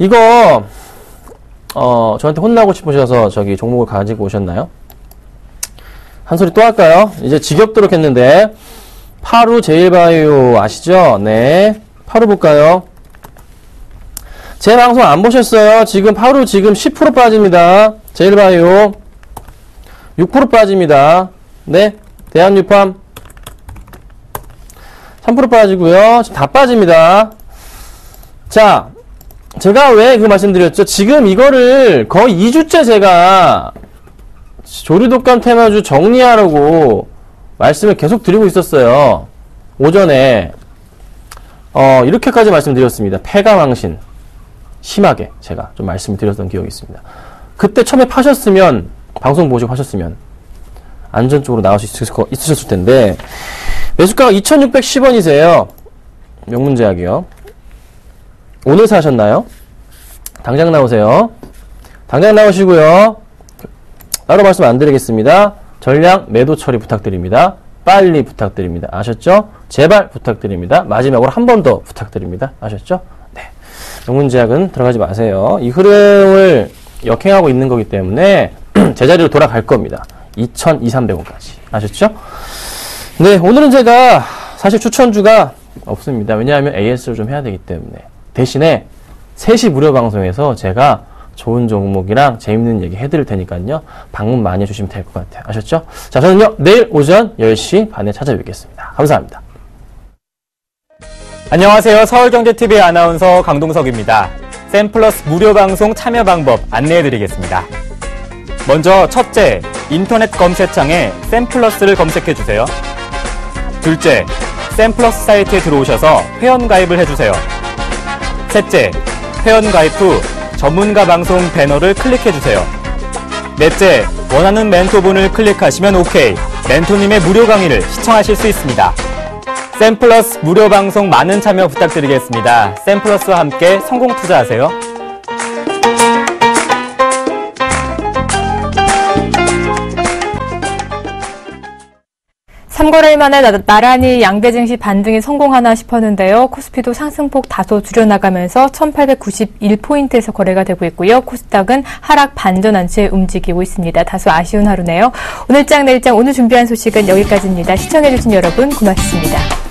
이거 저한테 혼나고 싶으셔서 저기 종목을 가지고 오셨나요? 한 소리 또 할까요? 이제 지겹도록 했는데 파루 제일바이오 아시죠? 네, 파루 볼까요? 제 방송 안 보셨어요? 지금 파루 지금 10% 빠집니다. 제일바이오 6% 빠집니다. 네, 대한유팜 3% 빠지고요. 다 빠집니다. 자, 제가 왜 그 말씀드렸죠? 지금 이거를 거의 2주째 제가 조류독감 테마주 정리하라고 말씀을 계속 드리고 있었어요. 오전에 이렇게까지 말씀드렸습니다. 폐가망신 심하게 제가 좀 말씀을 드렸던 기억이 있습니다. 그때 처음에 파셨으면 방송 보시고 하셨으면 안전적으로 나올 수 있으셨을 텐데 매수가가 2,610원이세요. 명문제약이요. 오늘 사셨나요? 당장 나오세요. 당장 나오시고요. 따로 말씀 안 드리겠습니다. 전량 매도 처리 부탁드립니다. 빨리 부탁드립니다. 아셨죠? 제발 부탁드립니다. 마지막으로 한 번 더 부탁드립니다. 아셨죠? 네. 명문제약은 들어가지 마세요. 이 흐름을 역행하고 있는 거기 때문에 제자리로 돌아갈 겁니다. 2,200~300원까지. 아셨죠? 네, 오늘은 제가 사실 추천주가 없습니다. 왜냐하면 AS를 좀 해야 되기 때문에. 대신에 3시 무료 방송에서 제가 좋은 종목이랑 재밌는 얘기 해드릴 테니까요. 방문 많이 해주시면 될 것 같아요. 아셨죠? 자, 저는요, 내일 오전 10시 반에 찾아뵙겠습니다. 감사합니다.
안녕하세요. 서울경제TV 아나운서 강동석입니다. 샘플러스 무료 방송 참여 방법 안내해드리겠습니다. 먼저 첫째, 인터넷 검색창에 샘플러스를 검색해주세요. 둘째, 샘플러스 사이트에 들어오셔서 회원가입을 해주세요. 셋째, 회원 가입 후 전문가 방송 배너를 클릭해주세요. 넷째, 원하는 멘토분을 클릭하시면 OK. 멘토님의 무료 강의를 시청하실 수 있습니다. 샘플러스 무료 방송 많은 참여 부탁드리겠습니다. 샘플러스와 함께 성공 투자하세요.
3거래일 만에 나란히 양대 증시 반등이 성공하나 싶었는데요. 코스피도 상승폭 다소 줄여나가면서 1891포인트에서 거래가 되고 있고요. 코스닥은 하락 반전한 채 움직이고 있습니다. 다소 아쉬운 하루네요. 오늘장 내일장 오늘 준비한 소식은 여기까지입니다. 시청해주신 여러분 고맙습니다.